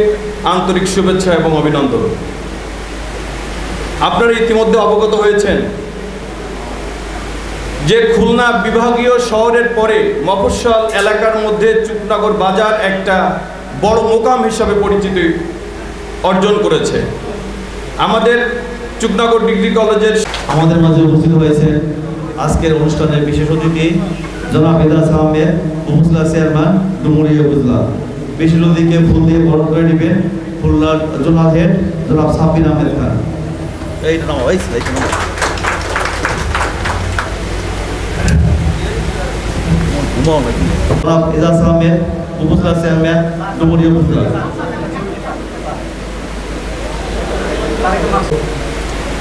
Speaker 10: আন্তরিক শুভেচ্ছা এবং অভিনন্দন। আপনারা ইতিমধ্যে অবগত হয়েছেন যে খুলনা বিভাগীয় শহরের পরে মফস্বল এলাকার মধ্যে চুকনগর বাজার একটা বড় মোকাম হিসাবে পরিচিতি অর্জন করেছে। আমাদের চুকনগর ডিগ্রি কলেজের
Speaker 2: আমাদের মাঝে উপস্থিত হয়েছে আজকের অনুষ্ঠানের বিশেষ অতিথি জনাব এদাস আহমেদ, উপজেলা চেয়ারম্যান ডুমুরিয়া উপজেলা। বিশেষ অতিথিকে ফুল দিয়ে বরণ করে নেবেন খুলনার জোনাল হেড জনাব সাব্বির আহমেদ খান। জনাব এদাস আহমেদ, উপজেলা চেয়ারম্যান ডুমুরিয়া উপজেলা।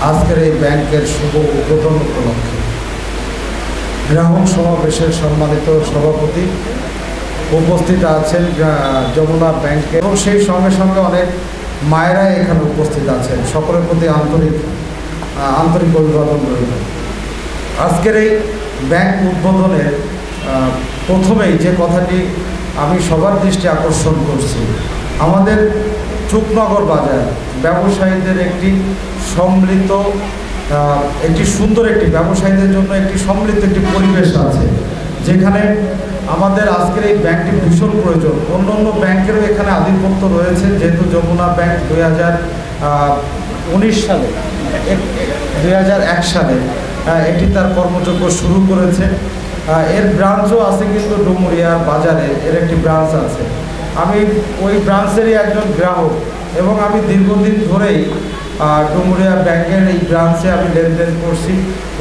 Speaker 11: আজকের এই ব্যাংকের শুভ উদ্বোধন উপলক্ষে গ্রাহক সমাবেশের সম্মানিত সভাপতি উপস্থিত আছেন যমুনা ব্যাংকে, এবং সেই সঙ্গে সঙ্গে অনেক মায়েরা এখানে উপস্থিত আছেন। সকলের প্রতি আন্তরিক অভিবাদন রইল। আজকের এই ব্যাংক উদ্বোধনের প্রথমেই যে কথাটি আমি সবার দৃষ্টি আকর্ষণ করছি, আমাদের চুকনগর বাজার ব্যবসায়ীদের একটি সম্মিলিত, একটি সুন্দর একটি ব্যবসায়ীদের জন্য একটি সম্মিলিত একটি পরিবেশ আছে, যেখানে আমাদের আজকের এই ব্যাংকটি ভীষণ প্রয়োজন। অন্য ব্যাংকেরও এখানে আধিপত্য রয়েছে, যেহেতু যমুনা ব্যাংক 2001 সালে এটি তার কর্মযোগ্য শুরু করেছে। এর ব্রাঞ্চও আছে কিন্তু ডুমুরিয়া বাজারে এর একটি ব্রাঞ্চ আছে। আমি ওই ব্রাঞ্চেরই একজন গ্রাহক এবং আমি দীর্ঘদিন ধরেই ডুমুরিয়া ব্যাংকের এই ব্রাঞ্চে আমি লেনদেন করছি।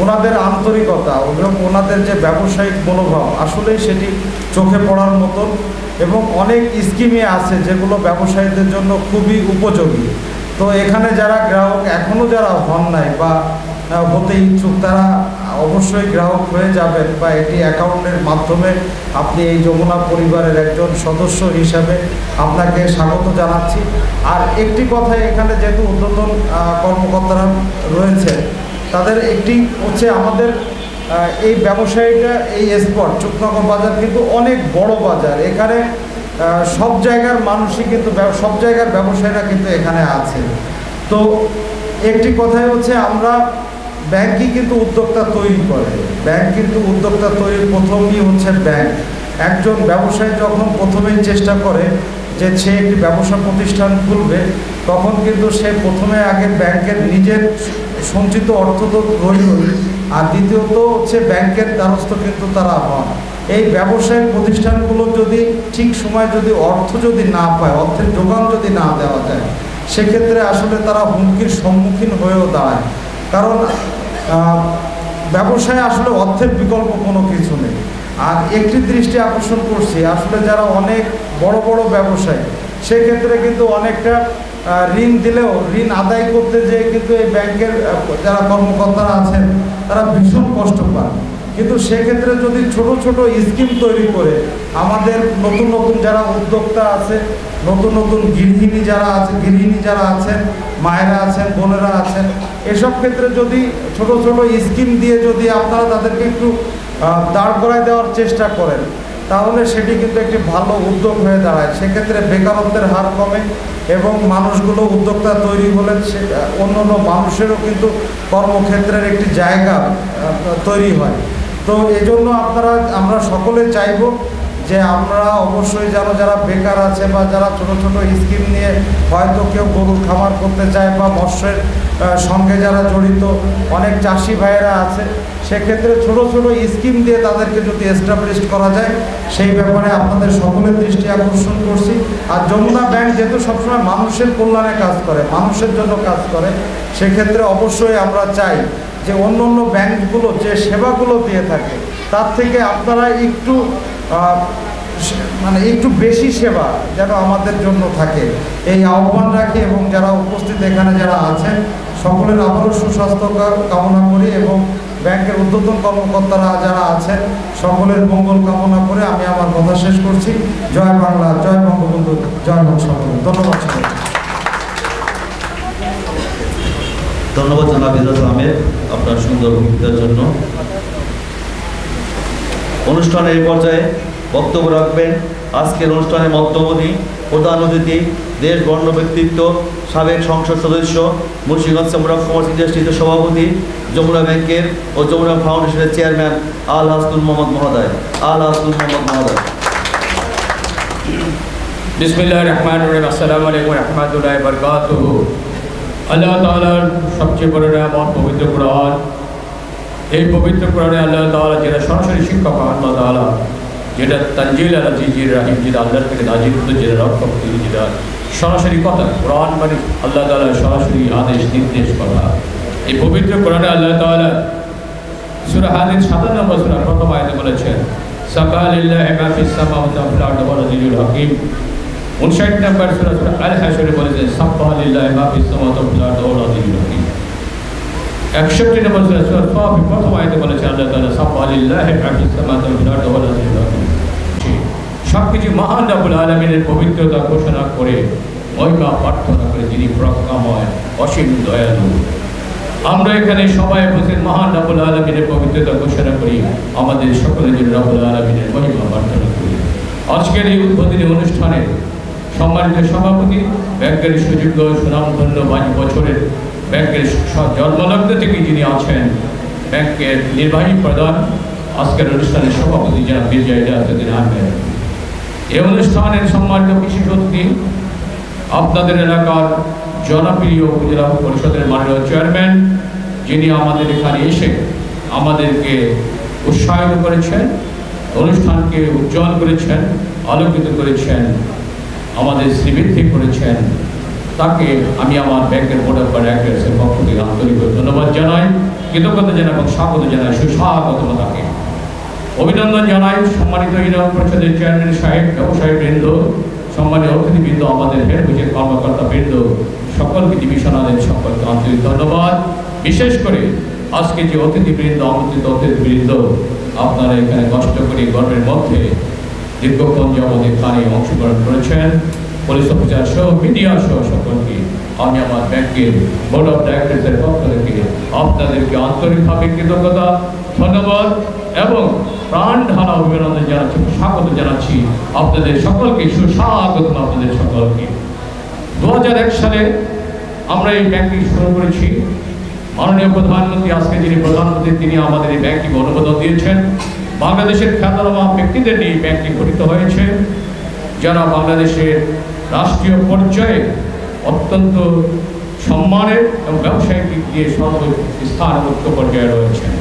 Speaker 11: ওনাদের আন্তরিকতা এবং ওনাদের যে ব্যবসায়িক মনোভাব আসলেই সেটি চোখে পড়ার মতন, এবং অনেক স্কিমে আছে যেগুলো ব্যবসায়ীদের জন্য খুবই উপযোগী। তো এখানে যারা গ্রাহক এখনও যারা হন নাই বা হতে ইচ্ছুক, তারা অবশ্যই গ্রাহক হয়ে যাবেন, বা এটি অ্যাকাউন্টের মাধ্যমে আপনি এই যমুনা পরিবারের একজন সদস্য হিসাবে আপনাকে স্বাগত জানাচ্ছি। আর একটি কথা, এখানে যেহেতু ঊর্ধ্বতন কর্মকর্তারা রয়েছে, তাদের একটি হচ্ছে আমাদের এই ব্যবসায়ীটা, এই স্পট চুকনগর বাজার কিন্তু অনেক বড় বাজার। এখানে সব জায়গার মানুষই কিন্তু, সব জায়গার ব্যবসায়ীরা কিন্তু এখানে আছে। তো একটি কথাই হচ্ছে, আমরা ব্যাংকই কিন্তু উদ্যোক্তা তৈরি করে। ব্যাংক কিন্তু উদ্যোক্তা তৈরির প্রথমই হচ্ছে ব্যাংক। একজন ব্যবসায়ী যখন প্রথমেই চেষ্টা করে যে সে একটি ব্যবসা প্রতিষ্ঠান খুলবে, তখন কিন্তু সে প্রথমে আগে ব্যাংকের নিজের সঞ্চিত অর্থ তো রইলই, আর দ্বিতীয়ত হচ্ছে ব্যাংকের দ্বারস্থ কিন্তু তারা হন। এই ব্যবসায়িক প্রতিষ্ঠানগুলো যদি ঠিক সময় যদি অর্থ যদি না পায়, অর্থের যোগান যদি না দেওয়া যায়, সেক্ষেত্রে আসলে তারা হুমকির সম্মুখীন হয়েও দাঁড়ায়। কারণ ব্যবসায় আসলে অর্থের বিকল্প কোনো কিছু নেই। আর একটি দৃষ্টি আকর্ষণ করছি, আসলে যারা অনেক বড় বড় ব্যবসায়ী, সেক্ষেত্রে কিন্তু অনেকটা ঋণ দিলেও ঋণ আদায় করতে যেয়ে কিন্তু এই ব্যাংকের যারা কর্মকর্তারা আছেন তারা ভীষণ কষ্ট পান। কিন্তু সেক্ষেত্রে যদি ছোট ছোট স্কিম তৈরি করে আমাদের নতুন নতুন যারা উদ্যোক্তা আছে, নতুন নতুন গৃহিণী যারা আছেন, মায়েরা আছেন, বোনেরা আছেন, এসব ক্ষেত্রে যদি ছোট ছোট স্কিম দিয়ে যদি আপনারা তাদেরকে একটু দাঁড় করায় দেওয়ার চেষ্টা করেন, তাহলে সেটি কিন্তু একটি ভালো উদ্যোগ হয়ে দাঁড়ায়। সেক্ষেত্রে বেকারত্বের হার কমে এবং মানুষগুলো উদ্যোক্তা তৈরি হলে সে অন্য মানুষেরও কিন্তু কর্মক্ষেত্রের একটি জায়গা তৈরি হয়। তো এই জন্য আমরা সকলে চাইব যে আমরা অবশ্যই যারা বেকার আছে বা যারা ছোট ছোট স্কিম নিয়ে হয়তো কেউ গরুর খামার করতে চায় বা মৎস্যের সঙ্গে যারা জড়িত অনেক চাষি ভাইয়েরা আছে, সেক্ষেত্রে ছোট ছোট স্কিম দিয়ে তাদেরকে যদি এস্টাবলিশ করা যায়, সেই ব্যাপারে আপনাদের সকলের দৃষ্টি আকর্ষণ করছি। আর যমুনা ব্যাংক যেহেতু সবসময় মানুষের কল্যাণে কাজ করে, মানুষের জন্য কাজ করে, সেক্ষেত্রে অবশ্যই আমরা চাই যে অন্য অন্য ব্যাংকগুলো যে সেবাগুলো দিয়ে থাকে তার থেকে আপনারা একটু বেশি সেবা যেন আমাদের জন্য থাকে, এই আহ্বান রাখি। এবং যারা উপস্থিত এখানে যারা আছেন সকলের আবারও সুস্বাস্থ্য কামনা করি এবং ব্যাংকের ঊর্ধ্বতন কর্মকর্তারা যারা আছেন সকলের মঙ্গল কামনা করে আমি আমার কথা শেষ করছি। জয় বাংলা, জয় বঙ্গবন্ধু, জয় হোক সকলে। ধন্যবাদ সকলকে।
Speaker 2: ধন্যবাদ জনাব ইজাজ আহমেদ আপনার সুন্দর বক্তৃতার জন্য। অনুষ্ঠানের এই পর্যায়ে বক্তব্য রাখবেন আজকের অনুষ্ঠানের মধ্যমণি প্রধান অতিথি, দেশ বর্ণ ব্যক্তিত্ব, সাবেক সংসদ সদস্য, মুন্সিগঞ্জ চেম্বার অফ কমার্স ইন্ডাস্ট্রিজের সভাপতি, যমুনা ব্যাংকের ও যমুনা ফাউন্ডেশনের চেয়ারম্যান আল হাসনুল মোহাম্মদ মহোদয়।
Speaker 12: বিসমিল্লাহির রহমানির রহিম। আসসালামু আলাইকুম ওয়া রাহমাতুল্লাহি ওয়া বারাকাতুহু। আল্লাহ তাআলার সবচেয়ে বড় নিয়ামত পবিত্র কোরআন। এই পবিত্র কোরআনে আল্লাহ তাআলা যেটা সরাসরি শিক্ষক আল্লাহ তাআলা, যেটা তানজিল আল আজিজির রাহিম, যেটা আল্লাহর থেকে নাজিল হতো, যেটা রক্ষক, যেটা সরাসরি কথা। কোরআন মানে আল্লাহ তাআলার সরাসরি আদেশ নির্দেশ কথা। এই পবিত্র কোরআনে আল্লাহ তাআলা সূরা হাদীদ 57 নম্বর সূরা প্রথম আয়াতে বলেছেন, সাকালিল্লাহি মা ফিস সামাওয়াতি ওয়া ফিল আরদি ওয়া আজিজুল হাকীম। 59 নম্বর সূরা আল হাশরে বলেছেন, সাকালিল্লাহি মা ফিস সামাওয়াতি ওয়া ফিল আরদি ওয়া আজিজুল হাকীম। 61 নম্বর সূরা ফাতির প্রথম আয়াতে বলেছেন আল্লাহ তাআলা, সাকালিল্লাহি মা ফিস সামাওয়াতি ওয়া ফিল আরদি ওয়া আজিজুল হাকীম। সবকিছু মহান রব্বুল আলামিনের পবিত্রতা ঘোষণা করে, মহিমা প্রার্থনা করে, যিনি প্রজ্ঞাময়, অসীম দয়ালু। আমরা এখানে সবাই বসে মহান রব্বুল আলামিনের পবিত্রতা ঘোষণা করি, আমাদের সকলের জন্য রব্বুল আলামিনের মহিমা প্রার্থনা করি। আজকের এই উদ্বোধনী অনুষ্ঠানে সম্মানিত সভাপতি, ব্যাংকের সুযোগ্য সুনামধন্য 22 বছরের ব্যাংকের জন্মলগ্ন থেকে যিনি আছেন, ব্যাংকের নির্বাহী প্রধান, আজকের অনুষ্ঠানের সভাপতি জনাব মির্জা ইজাজউদ্দিন আহমেদ। এই অনুষ্ঠানের সম্মানিত বিশেষ অতিথি, আপনাদের এলাকার জনপ্রিয় উপজেলা পরিষদের মাননীয় চেয়ারম্যান, যিনি আমাদের এখানে এসে আমাদেরকে উৎসাহিত করেছেন, অনুষ্ঠানকে উজ্জ্বল করেছেন, আলোকিত করেছেন, আমাদের শ্রীবৃদ্ধি করেছেন, তাকে আমি আমার ব্যাংকের বোর্ড অফ ডাইরেক্টরসের পক্ষ থেকে আন্তরিক ধন্যবাদ জানাই, কৃতজ্ঞতা জানাই এবং স্বাগত জানাই, সুস্বাগতম তাকে অভিনন্দন জানাই। সম্মানিত ইউনিয়ন পরিষদের চেয়ারম্যান সাহেব, ব্যবসায়ী বৃন্দ, সম্মানীয় অতিথিবৃন্দ, আমাদের হেড অফিসের কর্মকর্তা বৃন্দ, সকলকে ডিভিশনালের সকলকে আন্তরিক ধন্যবাদ। বিশেষ করে আজকে যে অতিথিবৃন্দ, আমন্ত্রিত অতিথিবৃন্দ, আপনারা এখানে কষ্ট করে গর্বের মধ্যে দীর্ঘক্ষণ যে আমাদের এখানে অংশগ্রহণ করেছেন, পুলিশ অফিসার সহ মিডিয়া সহ সকলকে আমি আমার ব্যাংকের বোর্ড অফ ডাইরেক্টরসের পক্ষ থেকে আপনাদেরকে আন্তরিকভাবে কৃতজ্ঞতা, ধন্যবাদ এবং প্রাণ ঢালা অভিনন্দন জানাচ্ছি, স্বাগত জানাচ্ছি আপনাদের সকলকে, সুস্বাগত আপনাদের সকলকে। 2001 সালে আমরা এই ব্যাংকিং শুরু করেছি। মাননীয় প্রধানমন্ত্রী, আজকে যিনি প্রধানমন্ত্রী, তিনি আমাদের এই ব্যাংকিং অনুমোদন দিয়েছেন। বাংলাদেশের খ্যাতনামা ব্যক্তিদের নিয়ে ব্যাংকটি গঠিত হয়েছে, যারা বাংলাদেশের রাষ্ট্রীয় পর্যায়ে অত্যন্ত সম্মানের এবং ব্যবসায়িক দিক দিয়ে সর্বস্থান উচ্চ পর্যায়ে রয়েছেন।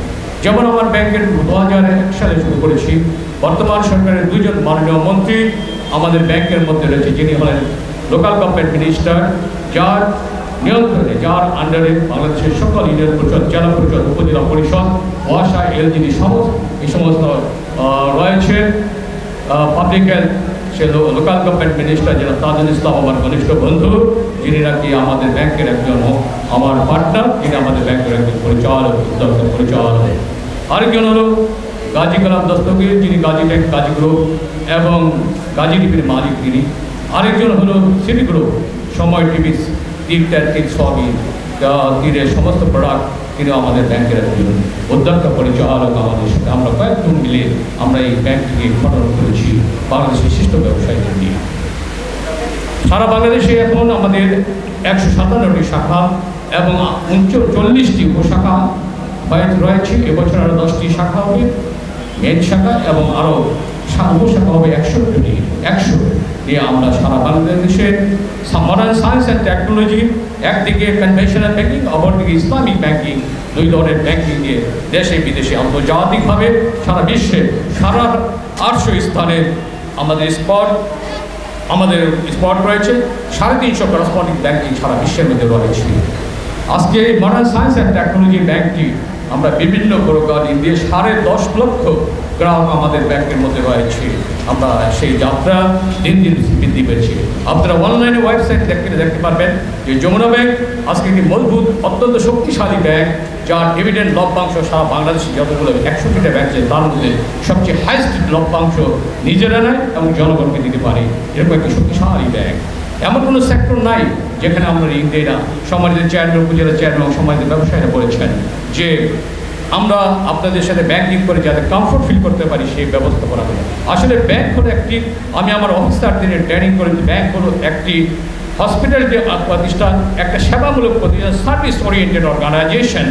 Speaker 12: যেমন আমার ব্যাংকের 2001 সালে শুরু করেছি, বর্তমান সরকারের 2 জন মাননীয় মন্ত্রী আমাদের ব্যাংকের মধ্যে রয়েছে, যিনি হলেন লোকাল গভর্নমেন্ট মিনিস্টার, যার নিয়ন্ত্রণে, যার আন্ডারে বাংলাদেশের সকল ইউনিয়ন পরিষদ, জেলা পরিষদ, উপজেলা পরিষদ, ওয়াসা, এলজিডি এই সমস্ত রয়েছে। পাবলিক হেলথ, সে লোকাল গভর্নমেন্ট মিনিস্টার যেটা তাজুল ইসলাম আমার ঘনিষ্ঠ বন্ধু, যিনি নাকি আমাদের ব্যাংকের একজন আমার পার্টনার, যিনি আমাদের ব্যাংকের একজন পরিচালক, আরেকজন হলো গাজী কালাম দস্তগীর, যিনি গাজী ব্যাংক, গাজী গ্রুপ এবং গাজী টিভির মালিক তিনি। আরেকজন হলো সিটি গ্রুপ, সময় টিভি, সবই তীরের সমস্ত প্রোডাক্ট, তিনি আমাদের ব্যাংকের একজন উদ্যোক্তা পরিচালক। আমাদের সাথে আমরা কয়েকজন মিলে আমরা এই ব্যাংকটিকে গঠন করেছি বাংলাদেশের বিশিষ্ট ব্যবসায়ীদের নিয়ে। সারা বাংলাদেশে এখন আমাদের 157টি শাখা এবং 39টি উপশাখা রয়েছে। এবছর আরও 10টি শাখা হবে, মেন শাখা, এবং আরও উপশাখা হবে 100 দিয়ে আমরা সারা বাংলাদেশের মডার্ন সায়েন্স অ্যান্ড টেকনোলজি, একদিকে কনভেনশনাল ব্যাংকিং, অপরদিকে ইসলামিক ব্যাংকিং, 2 ধরনের ব্যাংকিং নিয়ে দেশে বিদেশে আন্তর্জাতিকভাবে সারা বিশ্বে সারা 800 স্থানে আমাদের স্পট রয়েছে। 350 করসপন্ডিং ব্যাংকিং সারা বিশ্বের মধ্যে রয়েছে। আজকে মডার্ন সায়েন্স অ্যান্ড টেকনোলজি ব্যাংকটি আমরা বিভিন্ন প্রকার দিয়ে 10.5 লক্ষ গ্রাহক আমাদের ব্যাংকের মধ্যে রয়েছে। আমরা সেই যাত্রা দিন দিন বৃদ্ধি পেয়েছি। আপনারা অনলাইনে ওয়েবসাইট দেখতে পারবেন যে যমুনা ব্যাংক আজকে একটি মজবুত, অত্যন্ত শক্তিশালী ব্যাংক, যার ডিভিডেন্ড লভ্যাংশ সারা বাংলাদেশে যতগুলো 100টা ব্যাংক আছে তার মধ্যে সবচেয়ে হাইস্ট লভ্যাংশ নিজেরা নেয় এবং জনগণকে দিতে পারে। এরকম একটি শক্তিশালী ব্যাংক। এমন কোনো সেক্টর নাই যেখানে আমরা ঋণ দিই না। সম্মানিত চেয়ারম্যান, উপজেলা চেয়ারম্যান, সম্মানিত ব্যবসায়ীরা বলেছেন যে আমরা আপনাদের সাথে ব্যাংকিং করে যাতে কমফোর্ট ফিল করতে পারি সেই ব্যবস্থা করা হবে। আসলে ব্যাংক হলো একটি, আমি আমার অফিসারদের ট্রেনিং করেছি, ব্যাংক হলো একটি হসপিটাল যে প্রতিষ্ঠান, একটা সেবামূলক প্রতিষ্ঠান, সার্ভিস ওরিয়েন্টেড অর্গানাইজেশন।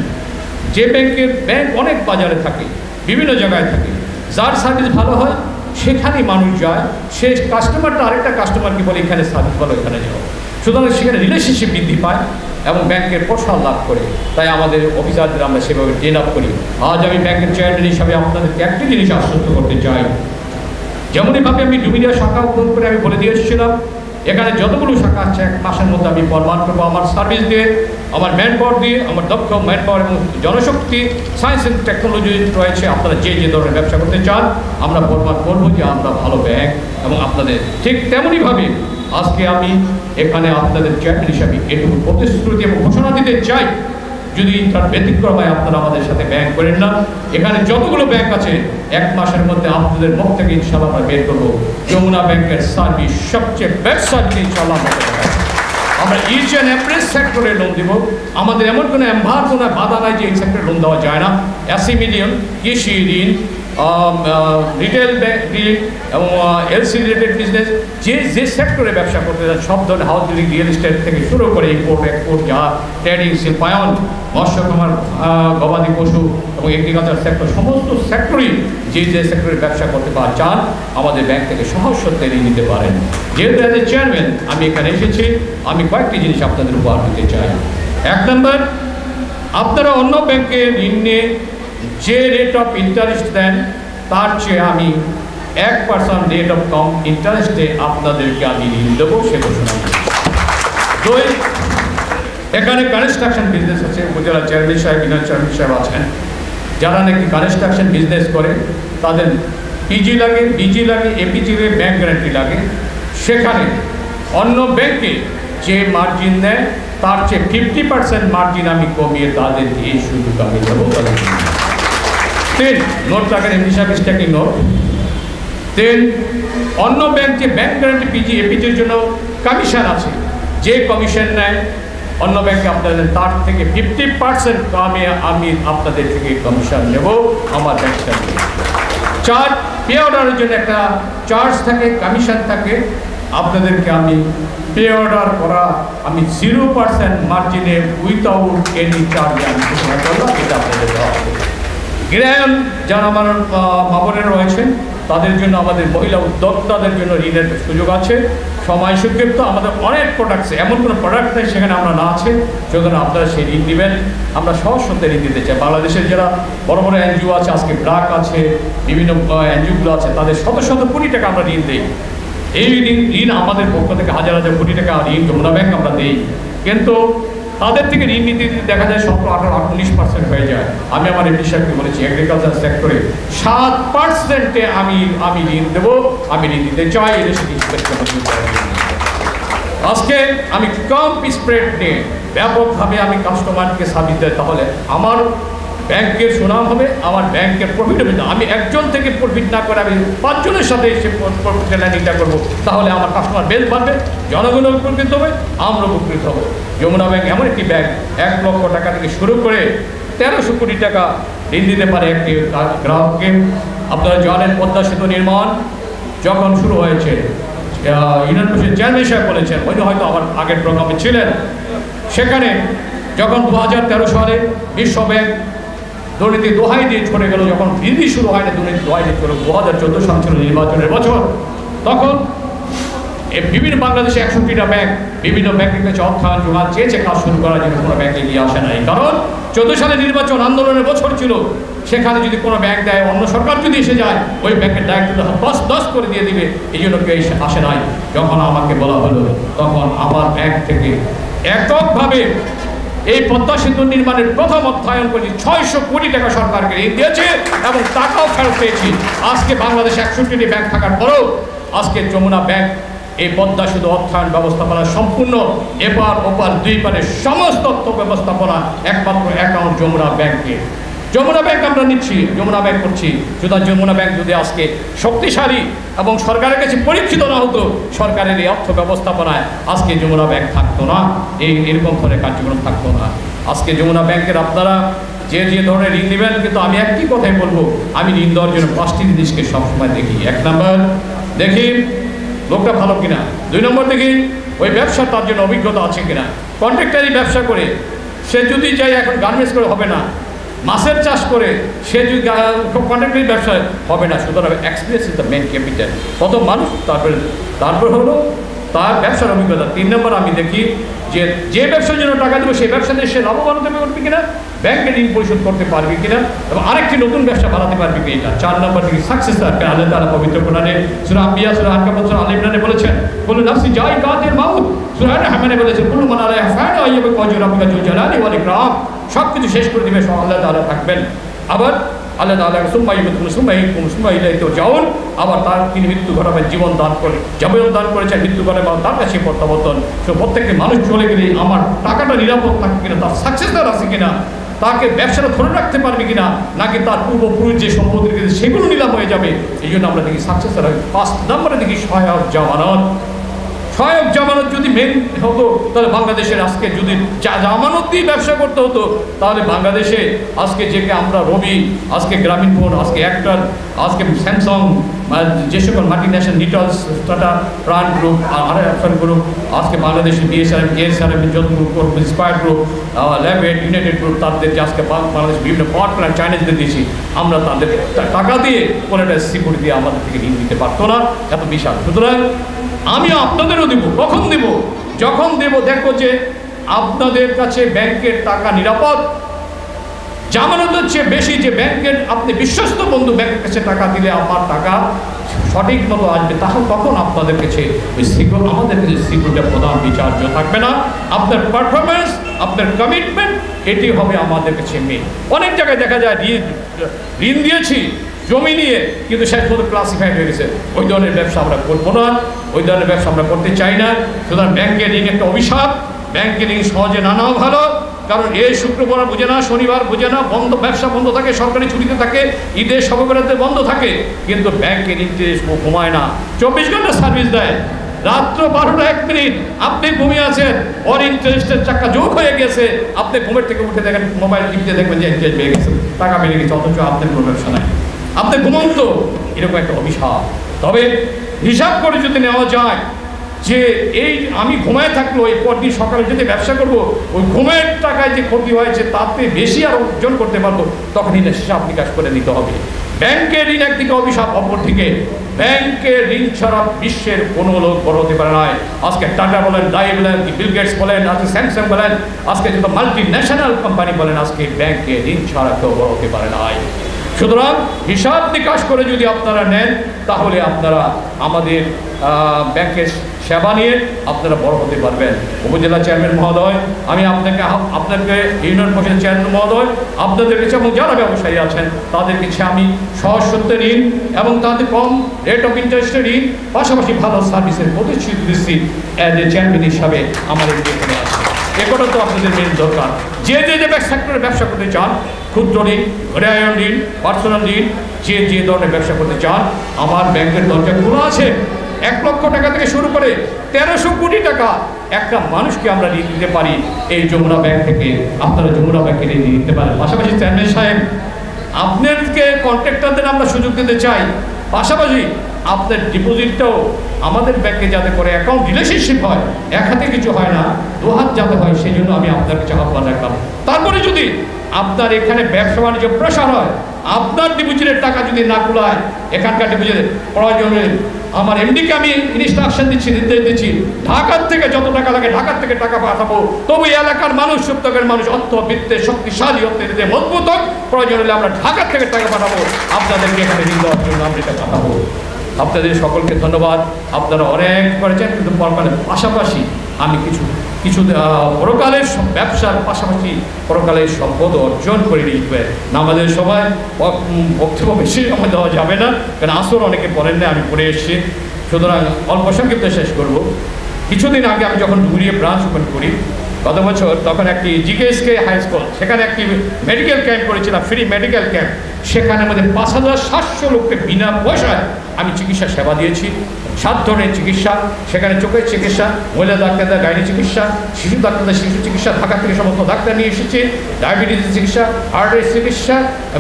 Speaker 12: যে ব্যাংক অনেক বাজারে থাকে, বিভিন্ন জায়গায় থাকে, যার সার্ভিস ভালো হয় সেখানেই মানুষ যায়, সে কাস্টমারটা আরেকটা কাস্টমারকে বলে এখানে সার্ভিস ভালো, এখানে যাও। সুতরাং সেখানে রিলেশনশিপ বৃদ্ধি পায় এবং ব্যাংকের প্রসার লাভ করে। তাই আমাদের অফিসারদের আমরা সেভাবে ট্রেন আপ করি। আজ আমি ব্যাংকের চেয়ারম্যান হিসাবে আপনাদেরকে একটি জিনিস আশ্বস্ত করতে চাই, যেমনইভাবে আমি ডুমিনিয়া শাখা উদ্বোধন করে আমি বলে দিয়ে এসেছিলাম, এখানে যতগুলো শাখা আছে 1 মাসের মধ্যে আমি প্রমাণ করবো আমার সার্ভিস দিয়ে, আমার ম্যান পাওয়ার দিয়ে, আমার দক্ষ ম্যান পাওয়ার এবং জনশক্তি, সায়েন্স অ্যান্ড টেকনোলজি রয়েছে। আপনারা যে ধরনের ব্যবসা করতে চান আমরা প্রমাণ করবো যে আমরা ভালো ব্যাংক। এবং আপনাদের ঠিক তেমনইভাবে আজকে আমি এখানে আপনাদের চেয়ারম্যান হিসাবে এটুকু প্রতিশ্রুতি এবং ঘোষণা দিতে চাই, যদি তার ব্যতিক্রম হয় আপনারা আমাদের সাথে ব্যাংক করেন না। এখানে যতগুলো ব্যাংক আছে 1 মাসের মধ্যে আপনাদের মুখ থেকে ইনশাআল্লাহ আমরা বের করবো যমুনা ব্যাংকের সার্ভিস সবচেয়ে বেস্ট সার্ভিস ইনশাআল্লাহ আমরা ইচ অ্যান্ড এভরি সেক্টরে লোন দেব। আমাদের এমন কোনো কোনো বাধা নাই যে এই সেক্টরে লোন দেওয়া যায় না। এসএমই ঋণ, কৃষি ঋণ, রিটেল ঋণ এবং এলসি রিলেটেড বিজনেস, যে সেক্টরে ব্যবসা করতে চান সব ধরনের হাউস বিল্ডিং, রিয়েল এস্টেট থেকে শুরু করে ইম্পোর্ট এক্সপোর্ট, যা ট্রেডিং, শিল্পায়ন, মৎস্য খামার, গবাদি পশু এবং এগ্রিকালচার সেক্টর, সমস্ত সেক্টরই যে সেক্টরে ব্যবসা করতে চান আমাদের ব্যাংক থেকে সহজ সত্যি ঋণ নিতে পারেন। যেহেতু অ্যাজ এ চেয়ারম্যান আমি এখানে এসেছি, আমি কয়েকটি জিনিস আপনাদের উপহার দিতে চাই। 1 নম্বর, আপনারা অন্য ব্যাংকে ঋণ নিয়ে যে রেট অফ ইন্টারেস্ট দেন তার চেয়ে আমি 1% রেট অফ কম ইন্টারেস্টে আপনাদেরকে আমি ঋণ দেবো, সে ঘোষণা করছি। 2, এখানে কনস্ট্রাকশন বিজনেস আছে, উপজেলা চেয়ারম্যান সাহেব, ইউনিয়ন চেয়ারম্যান সাহেব আছেন, যারা নাকি কনস্ট্রাকশন বিজনেস করে তাদের পিজি লাগে, বিজি লাগে, এপিজিতে ব্যাংক গ্যারান্টি লাগে। সেখানে অন্য ব্যাংকে যে মার্জিন দেয় তার চেয়ে 50% মার্জিন আমি কমিয়ে তাদেরকে এই সুযোগ আমি দেবো। 3, নোট লাগেন এমনি সার্ভিস টেকিং নোট। 3, অন্য ব্যাংক যে ব্যাংক গ্যারান্টি পিজি এপিজির জন্য কমিশন আছে, যে কমিশন নেয় অন্য ব্যাংকে আপনাদের তার থেকে 50% কমে আমি আপনাদের থেকে কমিশন নেব আমার ব্যাংকটা থেকে। 4, পে অর্ডারের জন্য একটা চার্জ থাকে, কমিশন থাকে, আপনাদেরকে আমি পে অর্ডার করা আমি 0% মার্জিনে উইথাউট এনি চার্জ আমি ঘোষণা করলাম, এটা আপনাদের দেওয়া হবে। গৃহায়ন যারা আমার মামনের রয়েছেন তাদের জন্য আমাদের মহিলা উদ্যোক্তাদের জন্য ঋণের সুযোগ আছে। সময় সংক্ষিপ্ত, আমাদের অনেক প্রোডাক্টস, এমন কোনো প্রোডাক্ট নেই সেখানে আমরা না আছে, সুতরাং আপনারা সেই ঋণ নেবেন। আমরা সহজ শর্তে ঋণ দিতে চাই। বাংলাদেশের যারা বড় বড় এনজিও আছে, আজকে ব্র্যাক আছে, বিভিন্ন এনজিওগুলো আছে, তাদের শত শত কোটি টাকা আমরা ঋণ দিই। এই ঋণ আমাদের পক্ষ থেকে হাজার হাজার কোটি টাকা ঋণ যমুনা ব্যাংক আমরা দিই, কিন্তু তাদের থেকে ঋণ নিতে দেখা যায় 17-18-19% হয়ে যায়। আমি আমার এমডি সাহেবকে বলেছি এগ্রিকালচার সেক্টরে 7%-এ আমি ঋণ দেবো, আমি ঋণ দিতে চাই। এদেশে আজকে আমি কম স্প্রেড নিয়ে ব্যাপকভাবে আমি কাস্টমারকে সার্ভিস দেয়, তাহলে আমার ব্যাংকের সুনাম হবে, আমার ব্যাংকের প্রফিট হবে। আমি একজন থেকে প্রফিট না করে আমি 5 জনের সাথে এসে প্রফিটের লাইনটা করবো, তাহলে আমার কাস্টমার বেশ বাড়বে, জনগণও উপকৃত হবে, আমরা উপকৃত হবো। যমুনা ব্যাংক এমন একটি ব্যাংক 1 লক্ষ টাকা থেকে শুরু করে 1300 কোটি টাকা ঋণ দিতে পারে একটি গ্রাহককে। আপনারা জানেন পদ্মা সেতু নির্মাণ যখন শুরু হয়েছে, ইউনিয়ন পরিষদের চেয়ারম্যান সাহেব বলেছেন, উনি হয়তো আমার আগের প্রোগ্রামে ছিলেন, সেখানে যখন 2013 সালে বিশ্ব ব্যাংক দুর্নীতি দোহাই দিয়ে ছড়ে গেল, যখন বৃদ্ধি শুরু হয় না দুর্নীতি দোহাই দিয়ে চলে, 2014 সাল ছিল নির্বাচনের বছর, তখন বিভিন্ন বাংলাদেশে 61টা ব্যাংক বিভিন্ন ব্যাংকের কাছে অর্থায়ন জোগাড় চেয়েছে কাজ শুরু করার জন্য, কোনো ব্যাংকে গিয়ে আসে নাই। কারণ 14 সালে নির্বাচন আন্দোলনের বছর ছিল, সেখানে যদি কোনো ব্যাংক দেয়, অন্য সরকার যদি এসে যায়, ওই ব্যাংকের দায়িত্ব 10 করে দিয়ে দিবে, এই জন্য কেউ আসে নাই। যখন আমাকে বলা হলো, তখন আমার ব্যাংক থেকে এককভাবে এই পদ্মা সেতু নির্মাণের প্রথম অর্থায়ন করেছি, 600 কোটি টাকা সরকারকে ঋণ দিয়েছে এবং টাকাও ফেরত পেয়েছি। আজকে বাংলাদেশে 61টি ব্যাংক থাকার পরেও আজকে যমুনা ব্যাংক এই পদ্মা সেতু অর্থায়ন ব্যবস্থাপনা সম্পূর্ণ এপার ওপার 2 পারের সমস্ত তথ্য ব্যবস্থাপনা একমাত্র অ্যাকাউন্ট যমুনা ব্যাংকে। যমুনা ব্যাংক আমরা নিচ্ছি, যমুনা ব্যাংক করছি। সুতরাং যমুনা ব্যাংক যদি আজকে শক্তিশালী এবং সরকারের কাছে পরীক্ষিত না হতো, সরকারের এই অর্থ ব্যবস্থাপনায় আজকে যমুনা ব্যাংক থাকতো না, এরকম ধরনের কার্যক্রম থাকতো না। আজকে যমুনা ব্যাংকের আপনারা যে ধরনের ঋণ নেবেন, কিন্তু আমি একটি কথাই বলবো, আমি ঋণ দেওয়ার জন্য 5টি জিনিসকে সবসময় দেখি। 1 নম্বর দেখি লোকটা ভালো কিনা, 2 নম্বর দেখি ওই ব্যবসা তার জন্য অভিজ্ঞতা আছে কিনা। কন্ট্রাক্টারি ব্যবসা করে সে যদি যায়, এখন গার্মেন্টস করে হবে না, মাছের চাষ করে সে যদি কন্ট্রাক্টারি ব্যবসায় হবে না। সুতরাং experience is the main capital. কত মানুষ, তারপরে হলো তার ব্যবসার অভিজ্ঞতা। 3 নম্বর আমি দেখি যে ব্যবসার জন্য টাকা দেবো, সেই ব্যবসা দিয়ে সে লাভবান হতে পারবে কিনা, ব্যাংকে ঋণ পরিশোধ করতে পারবে কিনা, এবং আরেকটি নতুন ব্যবসা বাড়াতে পারবে কিনা। 4 নম্বর দিকে সাকসেস। আল্লাহ তাআলা পবিত্র কোরআনে সূরা আম্বিয়া সূরা আনকাবুত সূরা আল ইমরানে বলেছেন, কুল্লু নাফসিন যায়িকাতুল মাউত। সূরা রহমানে বলেছেন, কুল্লু মান আলাইহা ফান ওয়া ইয়াবকা ওয়াজহু রাব্বিকা যুল জালালি ওয়াল ইকরাম। সব কিছু শেষ করে দিবে, সব আল্লাহ তাআলা থাকবেন। আবার আল্লাহ তাআলা সুম্মা ইউমিতুকুম সুম্মা ইলাইহি তুরজাউন। আবার তার তিনি মৃত্যু ঘটাবেন, জীবন দান করে, জীবন দান করেছেন, মৃত্যু ঘটাবেন, তার কাছে প্রত্যাবর্তন। সে প্রত্যেকটি মানুষ চলে গেলে আমার টাকাটা নিরাপদ থাকে কিনা, তার সাকসেসদার আছে কিনা, তাকে ব্যবসাটা ধরে রাখতে পারবে কিনা, নাকি তার পূর্বপুরুষ যে সম্পত্তি রেখেছে সেগুলো নিলাম হয়ে যাবে। এই জন্য আমরা দেখি সাকসেসদার। 5 নম্বরে দেখি সহায়ক জামানত। সহায়ক জামানত যদি মেন হতো, তাহলে বাংলাদেশের আজকে যদি জামানত দিয়ে ব্যবসা করতে হতো, তাহলে বাংলাদেশে আজকে যে আমরা রবি, আজকে গ্রামীণ ফোন, আজকে অ্যাক্টর, আজকে স্যামসাং, যে সকল মাল্টিন্যাশনাল নিটলস, টাটা, প্রাণ গ্রুপ, আরএফএল গ্রুপ, আজকে বাংলাদেশে বিএসআরএম, কেএসআরএম, যত group, inspire group, ল্যাবেট, United group, তাদের যে আজকে বাংলাদেশ বিভিন্ন পাওয়ার প্ল্যান্ট চাইনিজদের দিয়েছি, আমরা তাদের টাকা দিয়ে কোনো একটা সিকিউরিটি দিয়ে আমাদের থেকে ঋণ দিতে পারতো না, এত বিশাল। সুতরাং আমি আপনাদেরও দেব। কখন দেব? যখন দেব দেখো যে আপনাদের কাছে ব্যাংকের টাকা নিরাপদ, জামানতের চেয়ে বেশি, যে ব্যাংকের আপনি বিশ্বস্ত বন্ধু, ব্যাংকের কাছে টাকা দিলে আমার টাকা সঠিক মতো আসবে, তখন আপনাদের কাছে ওই সিকিউর, আমাদের কাছে সিকিউরিটি প্রধান বিচার্য থাকবে না। আপনার পারফরমেন্স, আপনার কমিটমেন্ট, এটি হবে আমাদের কাছে মেন। অনেক জায়গায় দেখা যায় ঋণ দিয়েছি জমি নিয়ে, কিন্তু শেষ পর্যন্ত ক্লাসিফাইড হয়ে গেছে। ওই ধরনের ব্যবসা আমরা করবো না, ওই ধরনের ব্যবসা আমরা করতে চাই না। সুতরাং ব্যাংকের ঋণ একটা অভিশাপ। ব্যাংকের ঋণ সহজে না নেওয়া ভালো, কারণ এই শুক্রবার বুঝে না, শনিবার বুঝে না, বন্ধ, ব্যবসা বন্ধ থাকে, সরকারি ছুটিতে থাকে, ঈদের সবে বেড়াতে বন্ধ থাকে, কিন্তু ব্যাংকের ইন্টারেস্ট ঘুমায় না, 24 ঘন্টা সার্ভিস দেয়। রাত্র 12টা 1 মিনিট আপনি ঘুমিয়ে আছেন, ওর ইন্টারেস্টের চাকা যোগ হয়ে গেছে, আপনি ঘুমের থেকে উঠে দেখেন, মোবাইল টিপতে দেখবেন যে ইন্টারেস্ট বেড়ে গেছে, টাকা বেড়ে গেছে, অথচ আপনার কোনো ব্যবসা নাই, আপনি ঘুমন্ত। এরকম একটা অভিশাপ। তবে হিসাব করে যদি নেওয়া যায় যে এই আমি ঘুমায় থাকলো, এই পরদিন সকালে যদি ব্যবসা করব, ওই ঘুমের টাকায় যে ক্ষতি হয়েছে তাতে বেশি আর অর্জন করতে পারবো, তখন এটা হিসাব নিকাশ করে নিতে হবে। ব্যাংকের ঋণ একদিকে অভিশাপ, অপরদিকে ব্যাংকের ঋণ ছাড়া বিশ্বের কোনো লোক বড় হতে পারে না। আজকে টাটা বলেন, ডাই বলেন, বিল গেটস বলেন, আজকে স্যামসাং বলেন, আজকে যত মাল্টি ন্যাশনাল কোম্পানি বলেন, আজকে ব্যাংকের ঋণ ছাড়া কেউ বড় হতে পারে না। সুতরাং হিসাব নিকাশ করে যদি আপনারা নেন তাহলে আপনারা আমাদের ব্যাংকের সেবা নিয়ে আপনারা বড় হতে পারবেন। উপজেলা চেয়ারম্যান মহোদয়, আমি আপনাকে ইউনিয়ন পরিষদের চেয়ারম্যান মহোদয়, আপনাদের কাছে এবং যারা ব্যবসায়ী আছেন তাদের কাছে আমি সহজ সূত্রে ঋণ এবং তাদের কম রেট অফ ইন্টারেস্টের ঋণ, পাশাপাশি ভালো সার্ভিসের প্রতিশ্রুতি দিচ্ছি অ্যাজ এ চেয়ারম্যান হিসাবে আমাদের এখানে আছে। এগুলো তো আপনাদের মেন দরকার। যে সেক্টরে ব্যবসা করতে চান, ক্ষুদ্র ঋণ, ঋণ, পার্সোনাল ঋণ, যে ধরনের ব্যবসা করতে চান, আমার ব্যাংকের দরজা খোলা আছে। 1 লক্ষ টাকা থেকে শুরু করে 1300 কোটি টাকা একটা মানুষকে আমরা ঋণ দিতে পারি এই যমুনা ব্যাংক থেকে। আপনারা যমুনা ব্যাংকে ঋণ দিতে পারেন। পাশাপাশি চেয়ারম্যান সাহেব, আপনাদেরকে কন্ট্রাক্টরদের আমরা সুযোগ দিতে চাই, পাশাপাশি আপনার ডিপোজিটটাও আমাদের ব্যাংকে যাতে করে অ্যাকাউন্ট রিলেশনশিপ হয়, এক হাতে কিছু হয় না, 2 হাত যাতে হয়, সেই জন্য আমি আপনার কাছে আহ্বান রাখলাম। তারপরে যদি আপনার এখানে ব্যবসা বাণিজ্য প্রসার হয়, আপনার ডিপোজিটের টাকা যদি না কুলায়, এখানকার ডিপোজিটের প্রয়োজনে আমার এমডিকে আমি ইনস্ট্রাকশন দিচ্ছি, নির্দেশ দিচ্ছি, ঢাকার থেকে যত টাকা লাগে ঢাকার থেকে টাকা পাঠাবো। তবু এলাকার মানুষ, সুপ্তকের মানুষ অর্থবিত্তে শক্তিশালী, অর্থনীতিতে মজবুত হোক, প্রয়োজন হলে আমরা ঢাকার থেকে টাকা পাঠাবো, আপনাদেরকে এখানে ঋণ দেওয়ার জন্য আমরা এটা পাঠাবো। আপনাদের সকলকে ধন্যবাদ। আপনারা অনেক করেছেন, কিন্তু পরকালের পাশাপাশি আমি কিছু পরকালের ব্যবসার পাশাপাশি পরকালের সম্পদ অর্জন করে নিতে না। আমাদের সবাই বক্তব্য বেশি সময় দেওয়া যাবে না, কারণ আসর অনেকে পড়েন না, আমি পড়ে এসেছি। সুতরাং অল্প সংক্ষিপ্ত শেষ করব। কিছুদিন আগে আমি যখন ডুমুরিয়া ব্রাঞ্চ ওপেন করি গত বছর, তখন একটি জিকেএসকে হাই স্কুল, সেখানে একটি মেডিকেল ক্যাম্প করেছিলাম, ফ্রি মেডিকেল ক্যাম্প। সেখানে আমাদের 5700 লোককে বিনা পয়সায় আমি চিকিৎসা সেবা দিয়েছি। 7 ধরনের চিকিৎসা, সেখানে চোখের চিকিৎসা, মহিলা ডাক্তারদের গাইনি চিকিৎসা, শিশু ডাক্তারদের শিশু চিকিৎসা, ঢাকা থেকে সমস্ত ডাক্তার নিয়ে এসেছি, ডায়াবেটিসের চিকিৎসা, হার্টের চিকিৎসা,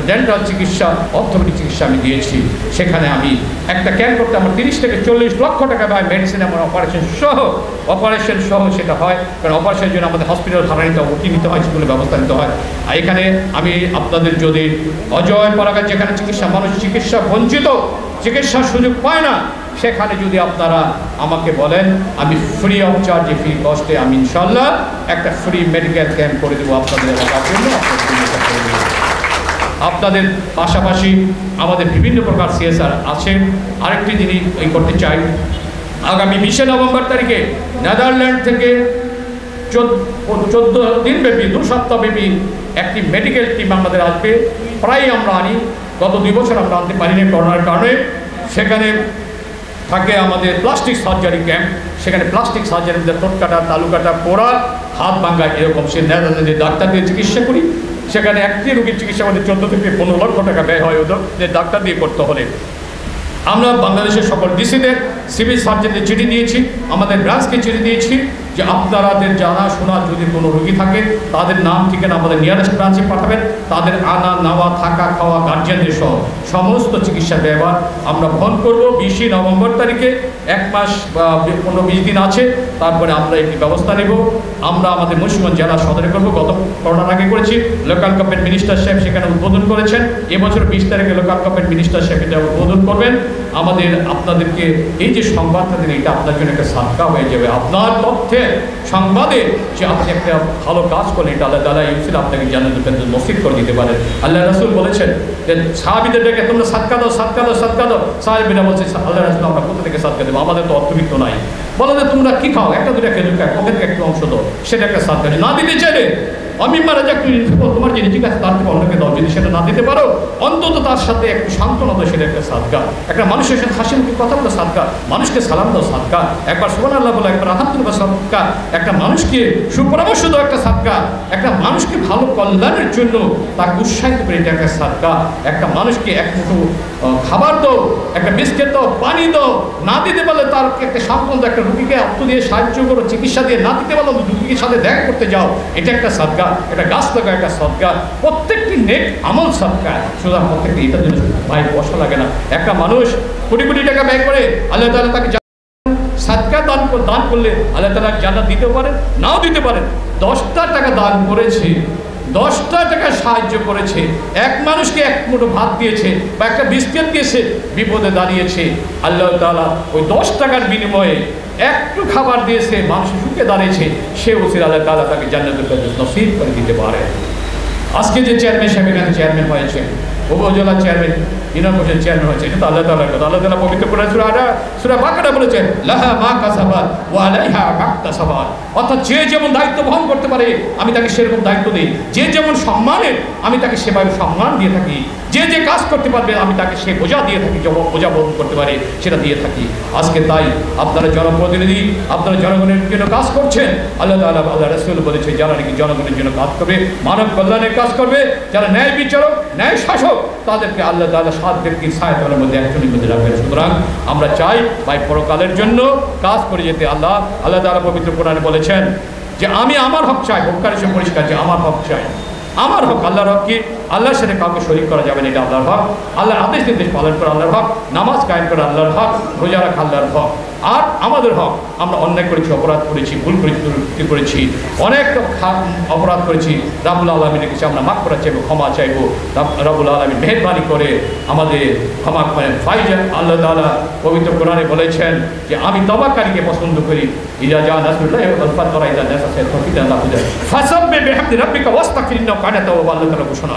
Speaker 12: ডেন্টাল চিকিৎসা, অর্থোপেডিক চিকিৎসা আমি দিয়েছি। সেখানে আমি একটা ক্যাম্প করতে আমার 30 থেকে 40 লক্ষ টাকা ব্যয়, মেডিসিন এবং অপারেশন সহ সেটা হয়। কারণ অপারেশনের জন্য আমাদের হসপিটাল ভাড়া নিতে হয়, ওটি নিতে হয়, সেগুলো ব্যবস্থা নিতে হয়। আর এখানে আমি আপনাদের যদি অজয় পাড়াগার যেখানে চিকিৎসা, মানুষ চিকিৎসা বঞ্চিত, চিকিৎসার সুযোগ পায় না, সেখানে যদি আপনারা আমাকে বলেন, আমি ফ্রি অফ চার্জে, ফ্রি কস্টে আমি ইনশাল্লাহ একটা ফ্রি মেডিকেল ক্যাম্প করে দেবো আপনাদের এলাকার জন্য। আপনাদের পাশাপাশি আমাদের বিভিন্ন প্রকার সিএসআর আছে। আরেকটি জিনিস করতে চাই, আগামী 20 নভেম্বর তারিখে নেদারল্যান্ড থেকে 14 দিনব্যাপী, 2 সপ্তাহব্যাপী একটি মেডিকেল টিম আমাদের আসবে। প্রায় আমরা আনি, গত 2 বছর আমরা আনতে পারিনি করোনার কারণে। সেখানে থাকে আমাদের প্লাস্টিক সার্জারি ক্যাম্প। সেখানে প্লাস্টিক সার্জারির মধ্যে ঠোঁট কাটা, তালু কাটা, পোড়া, হাত ভাঙ্গা, এরকম সে নেদারল্যান্ডের ডাক্তার দিয়ে চিকিৎসা করি। সেখানে একটি রোগীর চিকিৎসা আমাদের 14 থেকে 15 লক্ষ টাকা ব্যয় হয় ওদের, যে ডাক্তার দিয়ে করতে হলে। আমরা বাংলাদেশের সকল ডিসিদের, সিভিল সার্জনদের চিঠি দিয়েছি, আমাদের ব্রাঞ্চকে চিঠি দিয়েছি যে আপনাদের জানাশোনা যদি কোনো রোগী থাকে তাদের নাম ঠিকানা আমাদের নিয়ারেস্ট ব্রাঞ্চে পাঠাবেন। তাদের আনা নেওয়া, থাকা, খাওয়া, গার্জিয়ানদের সহ সমস্ত চিকিৎসার ব্যবহার আমরা বহন করব। 20 নভেম্বর তারিখে 1 মাস বা 15-20 দিন আছে, তারপরে আমরা একটি ব্যবস্থা নেব। আমরা আমাদের মুন্সিগঞ্জ জেলা সদরে করব। গত করোনার আগে করেছি, লোকাল গভর্নমেন্ট মিনিস্টার সাহেব সেখানে উদ্বোধন করেছেন। এবছর 20 তারিখে লোকাল গভর্নমেন্ট মিনিস্টার সাহেব এটা উদ্বোধন করবেন। আপনাদেরকে এই যে সংবাদটা দিন, এটা আপনার জন্য একটা সাদকা হয়ে যাবে। আপনার তথ্যে সংবাদে যে আপনি একটা ভালো কাজ করলেন, এটা আল্লাহ তাআলা ইনশাআল্লাহ আপনাকে জান্নাতুল নসিব করে দিতে পারেন। আল্লাহ রাসূল বলেছেন যে সাহাবীদেরকে তোমরা সাদকা দাও, সাদকা দাও, সাদকা দাও। সাহাবীরা বলছে, আল্লাহ রাসূল আমরা কোথা থেকে সাদকা দেবো, আমাদের তো অর্থবিত্ত নাই। বলে যে তোমরা কি খাও, 1-2 খেজুর খাও, ওখান থেকে একটু অংশ দাও, সেটা একটা সাদকা। না দিতে চাইলে আমি মারা যাক, তোমার যে ঠিক আছে তার থেকে অন্যকে দাও। যদি সেটা না দিতে পারো, অন্তত তার সাথে একটু সান্ত্বনা দাও, সেটা একটা সাদকা। একটা মানুষের সাথে হাসি মুখে কথা বলো সাদকা, মানুষকে সালাম দাও সাদকা, একবার সুবহানাল্লাহ বলো, একবার আলহামদুলিল্লাহ সাদকা, একটা মানুষকে সুপরামর্শ দাও একটা সাদকা, একটা মানুষকে ভালো কল্যাণের জন্য তাকে উৎসাহিত করে, এটা একটা সাদকা। একটা মানুষকে এক মুঠো খাবার দাও, একটা বিস্কিট দাও, পানি দাও। না দিতে পারলে তার একটা সান্ত্বনা দাও। একটা রুগীকে অর্থ দিয়ে সাহায্য করো, চিকিৎসা দিয়ে। না দিতে পারলে রুগীর সাথে দেখা করতে যাও, এটা একটা সাদকা। এটা গাছ লাগা একটা সদকা, প্রত্যেকটি নেক আমল সদকা। সুতরাং প্রত্যেকটি এটার জন্য ভাই পয়সা লাগে না। একটা মানুষ কোটি কোটি টাকা ব্যয় করে, আল্লাহ তাআলা তাকে সাদকা দান করলে আল্লাহ তাআলা জান্নাত দিতে পারেন, নাও দিতে পারেন। 10টা টাকা দান করেছে, 10টা টাকা সাহায্য করেছে, এক মানুষকে এক মুঠো ভাত দিয়েছে বা একটা বিস্কিট দিয়েছে, বিপদে দাঁড়িয়েছে, আল্লাহ তাআলা ওই 10 টাকার বিনিময়ে একটু খাবার দিয়েছে, মানুষ সুখে দাঁড়িয়েছে, সে ওসির আল্লাহ তাআলা তাকে জান্নাতুল ফেরদৌস নসিব করে দিতে পারে। আজকে যে চেয়ারম্যান সাহেব এখানে চেয়ারম্যান হয়েছে, উপজেলা চেয়ারম্যান, ইউনিয়ন পরিষদের চেয়ারম্যান হয়েছে, এটা তো আল্লাহ তাআলার কথা। আল্লাহ তাআলা পবিত্র কোরআন সূরা বাকারা বলেছেন, লাহা মা কাসাবাত ওয়া আলাইহা মাকতাসাবাত। অর্থাৎ যে যেমন দায়িত্ব বহন করতে পারে আমি তাকে সেরকম দায়িত্ব দিই, যে যেমন সম্মানের আমি তাকে সেভাবে সম্মান দিয়ে থাকি, যে যে কাজ করতে পারবে আমি তাকে সে বোঝা দিয়ে থাকি, যেমন বোঝা বহন করতে পারে সেটা দিয়ে থাকি। আজকে তাই আপনারা জনপ্রতিনিধি, আপনারা জনগণের জন্য কাজ করছেন। আল্লাহ তাআলা, আল্লাহ রাসূল বলেছে, যারা নাকি জনগণের জন্য কাজ করবে, মানব কল্যাণের কাজ করবে, যারা ন্যায় বিচারক, ন্যায় শাসক, তাদেরকে আল্লাহ তাআলা 7 ব্যক্তির ছায়াতলের মধ্যে একজনের মধ্যে রাখবেন। সুতরাং আমরা চাই ভাই পরকালের জন্য কাজ করে যেতে। আল্লাহ তাআলা পবিত্র কোরআনে বলেছেন যে আমি আমার হক চাই, হককারী সে পরিষ্কার যে আমার হক চাই। আমার হক, আল্লাহর হক কি? আল্লাহর সাথে কাউকে শরীক করা যাবে না, এটা আল্লাহর হক। আল্লাহর আদেশ নির্দেশ পালন করা আল্লাহর হক, নামাজ কায়েম করা আল্লাহর হক, রোজা রাখা আল্লাহর হক। আর আমাদের হক, আমরা অন্যায় করেছি, অপরাধ করেছি, ভুল করেছি, ত্রুটি করেছি, অনেক অপরাধ করেছি, রাব্বুল আলামিনের কাছে আমরা মাফ করা চাইবো, ক্ষমা চাইবো। রাব্বুল আলামিন মেহেরবানি করে আমাদের ক্ষমা করেন। ফাইজা আল্লাহ তাআলা পবিত্র কোরআনে বলেছেন যে আমি তওবাকারীকে পছন্দ করি। ইজা জা নাসরুল্লাহি ওয়াল ফাতহ ওয়া ইজা নাসা সাইয়্যিদুনা লাহুদা ফাসাব্বিহ বিহামদি রাব্বিকা ওয়াস্তাগফির ইন্নাহু কানা তাওয়াবা। আল্লাহ তাআলা ঘোষণা,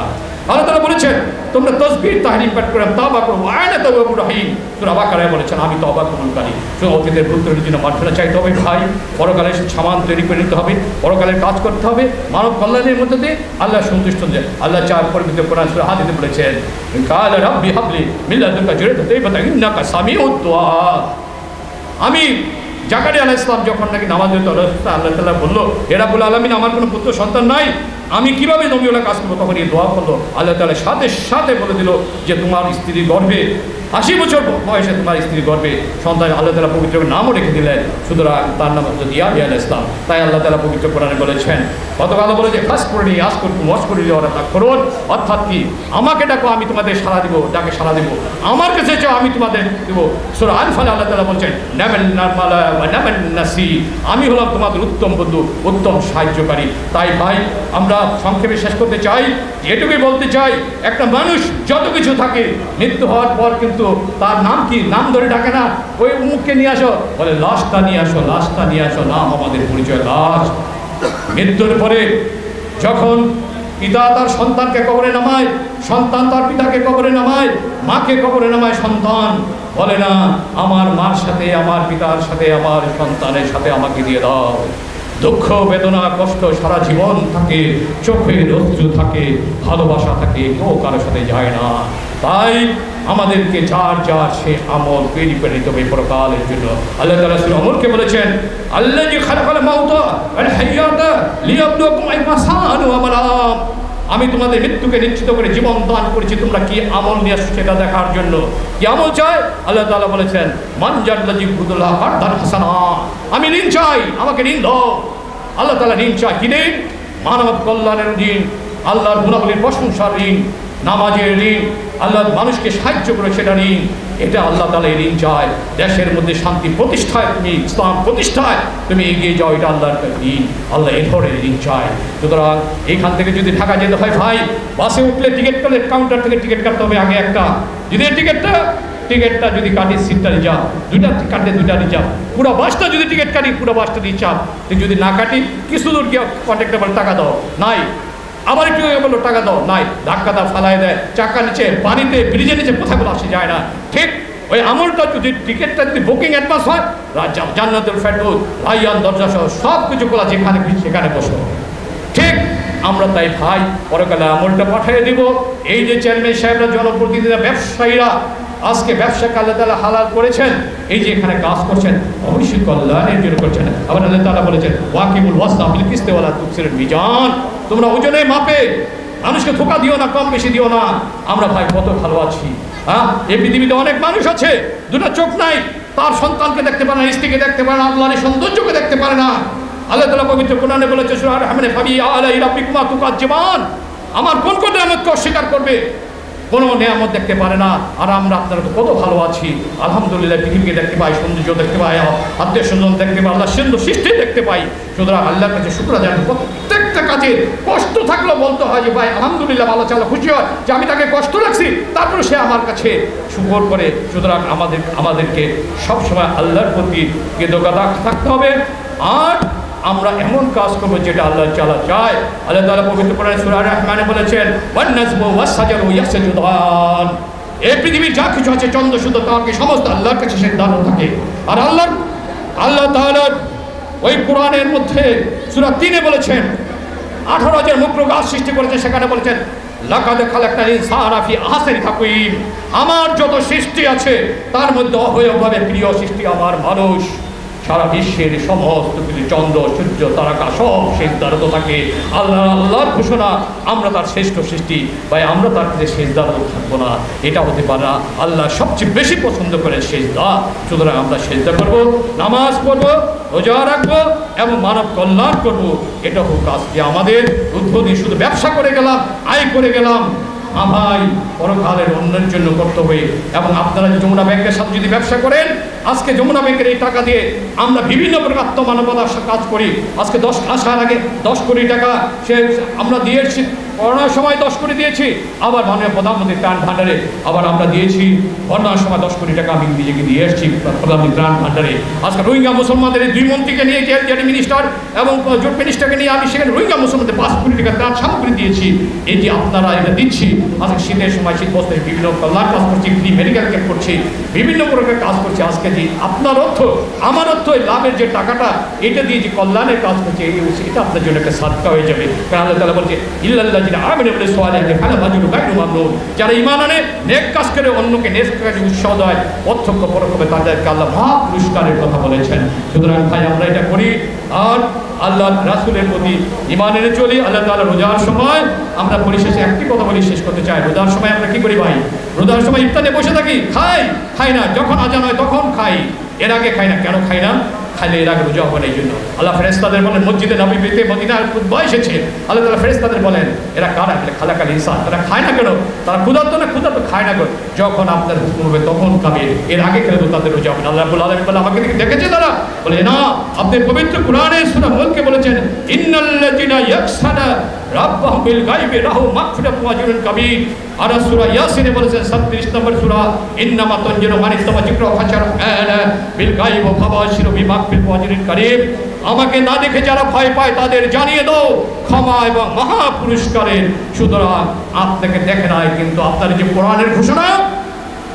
Speaker 12: আল্লাহ তাআলা বলেছেন তোমরা তাসবিহ তাহলিল পাঠ করে তওবা করো, ওয়া আনা তাওয়াবুর রহিম। সূরা বাকারায় বলেছেন আমি তওবা কবুলকারী। অতীতের ভুল ত্রুটির জন্য মার্জনা চাইতে হবে ভাই, পরকালের সামান তৈরি করে নিতে হবে, পরকালের কাজ করতে হবে, মানব কল্যাণের মধ্যে দিয়ে আল্লাহ সন্তুষ্ট যে আল্লাহ চার পবিত্র কোরআন সূরা হাদীসে বলেছেন, কাল রাব্বি হাবলি মিন লাদুনকা যুররাতান তাইয়্যিবাতান ইন্নাকা সামিউদ দুআ। আমি জাকারিয়া আলাইহিস সালাম যখন নাকি নামাজ পড়তে আল্লাহ তাআলা বললো, হে রাব্বুল আলামিন আমার কোনো পুত্র সন্তান নাই, আমি কিভাবে নবীওয়ালা কাজ করবো? তখন এই দোয়া করলো, আল্লাহ তাআলা সাথে সাথে বলে দিল যে তোমার স্ত্রী গর্ভে 80 বছর বয়সে তোমার স্ত্রী গর্ভে সন্তান, আল্লাহ তাআলা পবিত্র নামও রেখে দিলেন, সুতরাং তার নাম হচ্ছে ইয়াহইয়া আলাইহিস সালাম। তাই আল্লাহ তাআলা পবিত্র কোরআনে বলেছেন, গতকাল বলে যে খাস করে আজ করুন মশ করে ওরা তা করুন, অর্থাৎ কি আমাকে ডাকো আমি তোমাদের সাড়া দিব, ডাকে সাড়া দিব, আমার কাছে চাও আমি তোমাদের দেবো। সূরা আনফালে আল্লাহ তাআলা বলছেন নামান নামালা ওয়া নামান নাসি, আমি হলাম তোমাদের উত্তম বন্ধু, উত্তম সাহায্যকারী। তাই ভাই আমরা সংক্ষেপে শেষ করতে চাই, এটুকুই বলতে চাই, একটা মানুষ যত কিছু থাকে মৃত্যু হওয়ার পর কিন্তু তার নাম কি, নাম ধরে ডাকে না, ওই মুখকে নিয়ে আসো, বলে লাশটা নিয়ে আসো, লাশটা নিয়ে আসো, নাম আমাদের পরিচয় লাশ। মৃত্যুর পরে যখন পিতা তার সন্তানকে কবরে নামায়, সন্তান তার পিতাকে কবরে নামায়, মাকে কবরে নামায়, সন্তান বলে না আমার মার সাথে, আমার পিতার সাথে, আমার সন্তানের সাথে আমাকে দিয়ে দাও। দুঃখ বেদনা কষ্ট সারা জীবন থাকে, চোখের অশ্রু থাকে, ভালোবাসা থাকে, কেউ কারোর সাথে যায় না। তাই আমাদেরকে যার যার সে আমল তৈরি করে নিতে হবে পরকালের জন্য। আল্লাহ তাআলা সূরা আমলকে বলেছেন, আল্লাযী খালাকাল মাউতা ওয়াল হায়াতা লিয়াবলুয়াকুম আইয়ুকুম আহসানু আমালা। আমি তোমাদের মৃত্যুকে নিশ্চিত করে জীবন দান করেছি, তোমরা কি আমল নিয়ে আসছো সেটা দেখার জন্য। কি আমল চাই? আল্লাহ তাআলা বলেছেন, মান জাল্লাযী বুদুল্লাহ ফারদান হাসানা, আমি ঋণ চাই, আমাকে ঋণ দাও। আল্লাহ তাআলা ঋণ চাই, কি ঋণ? মানব কল্যাণের ঋণ, আল্লাহর গুণাবলীর প্রশংসার ঋণ, নামাজের ঋণ, আল্লাহ মানুষকে সাহায্য করে সেটা ঋণ। এটা আল্লাহ তাআলা ঋণ চায়। দেশের মধ্যে শান্তি প্রতিষ্ঠায়, তুমি ইসলাম প্রতিষ্ঠায় তুমি এগিয়ে যাও, এটা আল্লাহর ঋণ, আল্লাহ এ ধরনের ঋণ চায়। সুতরাং এইখান থেকে যদি ঢাকা যেতে হয় ভাই, বাসে উঠলে টিকিট কাউন্টার থেকে টিকিট কাটতে হবে আগে একটা। যদি টিকিটটা যদি কাটি সিটটা রিজার্ভ, দুইটা কাটলে দুইটা রিজার্ভ, পুরো বাসটা যদি টিকিট কাটি পুরো বাসটা রিজার্ভ। যদি না কাটি কিছু দূর গিয়ে কন্ট্রাক্টর বলে টাকা দাও, নাই, আবার একটু বললো টাকা দাও, নাই, ধাক্কা দাও, ফালাই দেয়, চাকা নিচে, পানিতে, ব্রিজের নিচে, কোথায় বলে আসে যায় না। ঠিক ওই আমলটা যদি টিকিটটা যদি বুকিং অ্যাডভান্স হয়, জান্নাতুল ফেরদৌস, রায়্যান দরজা সহ সব কিছু খোলা, যেখানে সেখানে বসো। ঠিক আমরা তাই ভাই পরকালে আমলটা পাঠিয়ে দিব। এই যে চেয়ারম্যান সাহেবরা, জনপ্রতিনিধিরা, ব্যবসায়ীরা আজকে ব্যবসাকে আল্লাহ তাআলা হালাল করেছেন, এই যে এখানে কাজ করছেন অবশ্যই কল্যাণের জন্য করছেন। আবার আল্লাহ তাআলা বলেছেন ওয়াকিমুল ওয়াসনা বিল কিসতি ওয়ালা তুকসিরুল মিজান, তোমরা ওজনে মাপে মানুষকে ধোঁকা দিও না, কম বেশি দিও না। আমরা ভাই কত ভালো আছি, হ্যাঁ? এই পৃথিবীতে অনেক মানুষ আছে দুটো চোখ নাই, তার সন্তানকে দেখতে পারে না, স্ত্রীকে দেখতে পারে না, আল্লাহর সৌন্দর্যকে দেখতে পারে না। আল্লাহ তাআলা পবিত্র কোরআনে বলেছে সূরা আর-রাহমানে ফাবি আলাই রাব্বিকুমা তুকাজ্জিবান, আমার কোন কোন নিয়ামতকে অস্বীকার করবে? কোনো নিয়ামত দেখতে পারে না। আর আমরা আপনারা তো কত ভালো আছি আলহামদুলিল্লাহ, পৃথিবীকে দেখতে পাই, সৌন্দর্য দেখতে পাই, আত্মীয় স্বজন দেখতে পাই, আল্লাহ সুন্দর সৃষ্টি দেখতে পাই। সুতরাং আল্লাহর কাছে শুকর আদায়, প্রত্যেকটা কাজে কষ্ট থাকলেও বলতে হয় যে ভাই আলহামদুলিল্লাহ, আল্লাহ তাআলা খুশি হয় যে আমি তাকে কষ্ট লাগছি, তারপরে সে আমার কাছে শুকর করে। সুতরাং আমাদেরকে সবসময় আল্লাহর প্রতি কৃতজ্ঞতা থাকতে হবে। আর আমরা এমন কাজ করবো যেটা আল্লাহ তাআলা চায়। আল্লাহ তাআলা পবিত্র কোরআনে সূরা রহমানে বলেছেন, ওয়ান নাজমু ওয়াস সাজারু ইয়াসজুদান, এই পৃথিবীর যা কিছু আছে চন্দ্র সূর্য তাকে সমস্ত আল্লাহর কাছে সিদ্ধান্ত থাকে। আর আল্লাহ তাআলা ওই কোরআনের মধ্যে সূরা 3-এ বলেছেন 18,000 মুক্র গাছ সৃষ্টি করেছে, সেখানে বলেছেন লাকাদ খালাকনাল ইনসানা ফি আহসানি তাকওয়িম, আমার যত সৃষ্টি আছে তার মধ্যে অবয়বভাবে প্রিয় সৃষ্টি আমার মানুষ। সারা বিশ্বের সমস্ত কিছু চন্দ্র সূর্য তারকা সব সিজদারত থাকে। আল্লাহর ঘোষণা, আমরা তার শ্রেষ্ঠ সৃষ্টি, ভাই আমরা তার কাছে সিজদারত থাকবো না, এটা হতে পারে না। আল্লাহ সবচেয়ে বেশি পছন্দ করেন সিজদা। সুতরাং আমরা সিজদা করব, নামাজ পড়ব, রোজা রাখবো এবং মানব কল্যাণ করব। এটা হোক আজকে আমাদের উদ্বোধনী। শুধু ব্যবসা করে গেলাম, আয় করে গেলাম, ভাই পরকালের অন্যের জন্য করতে হবে। এবং আপনারা যমুনা ব্যাংকের সাথে যদি ব্যবসা করেন, আজকে যমুনা ব্যাংকের এই টাকা দিয়ে আমরা বিভিন্ন প্রকার আত্মমানবতার কাজ করি। আজকে 10 আসার আগে 10 কোটি টাকা আমরা দিয়েছি, করোনার সময় 10 কোটি দিয়েছি, আবার মাননীয় প্রধানমন্ত্রী ত্রাণ ভাণ্ডারে আবার আমরা দিয়েছি। বন্যার সময় 10 কোটি টাকা আমি নিজেকে দিয়ে এসেছি প্রধানমন্ত্রী ত্রাণ ভাণ্ডারে। আজকে রোহিঙ্গা মুসলমানদের 2 মন্ত্রীকে নিয়ে, জেড মিনিস্টার এবং জোট মিনিস্টারকে নিয়ে আমি সেখানে রোহিঙ্গা মুসলমানদের 5 কোটি টাকা ত্রাণ সামগ্রী দিয়েছি। এই যে আপনারা এটা দিচ্ছি, আজকে শীতের সময় শীত বস্ত্রে বিভিন্ন কল্যাণ কাজ করছি, ফ্রি মেডিকেল ক্যাম্প করছি, বিভিন্ন প্রকার কাজ করছি। আজকে যে আপনার অর্থ আমার অর্থ, এই লাভের যে টাকাটা এটা দিয়ে যে কল্যাণের কাজ করছে, এটা আপনার জন্য একটা সাদকা হয়ে যাবে। কারণ আল্লাহ তাআলা বলছে ইল্লাল্লাযিনা আমানু ওয়া সালিহাতি ফালাহুম আজরুন গায়রু মামনুন, যারা ঈমান আনে, নেক কাজ করে, অন্যকে নেক কাজে উৎসাহ দেয়, প্রত্যক্ষ পরোক্ষভাবে তাদেরকে আল্লাহ মহা পুরস্কারের কথা বলেছেন। সুতরাং ভাই আমরা এটা করি আর আল্লাহ রাসূলের প্রতি ঈমান এনে চলি। আল্লাহ তাআলা রোজার সময় আমরা পরিশেষে একটি কথা বলি, শেষ করতে চাই। রোজার সময় আমরা কি করি ভাই? রোজার সময় ইফতারে বসে থাকি, খাই না, যখন আজান হয় তখন খাই, এর আগে খাই না। কেন খাই না? খাইলে এর আগে রোজা হবে না। এই জন্য আল্লাহ ফেরেশতাদের বলেন, মসজিদে নববীতে মদিনার খুতবা এসেছে, আল্লাহ তাআলা ফেরেশতাদের বলেন এরা কারা? খালাকাল ইনসান, তারা খায় না কেন? তারা ক্ষুধার্ত না? ক্ষুধার্ত খায় না কেন? যখন আপনার হুকুম হবে তখন খাবে, এর আগে খেলে তো তাদের রোজা হবে না। আল্লাহ রাব্বুল আলামিন বলে, আমাকে দেখেছে তারা? বলে না, আপনি পবিত্র কোরআনের সূরা মুলকে বলেছেন ইন্নাল্লাযিনা ইয়াখশানা রাব্বাহুম বিল গায়বি লাহুম মাগফিরাতুন ওয়া আজরুন কাবীর। আর সূরা ইয়াসিনে বলেছেন 37 নম্বর সূরা, ইন্নামা তুনজিরু মান ইত্তাবা যিকরা ওয়া খাশারা বিল গায়বি ওয়া ফাবাশিরু বিমাগফিরাতিন ওয়া আজরিন কারীম। আমাকে না দেখে যারা ভয় পায় তাদের জানিয়ে দাও ক্ষমা এবং মহা পুরস্কারের। সুতরাং আপনাকে দেখে নাই, কিন্তু আপনার যে কোরআনের ঘোষণা,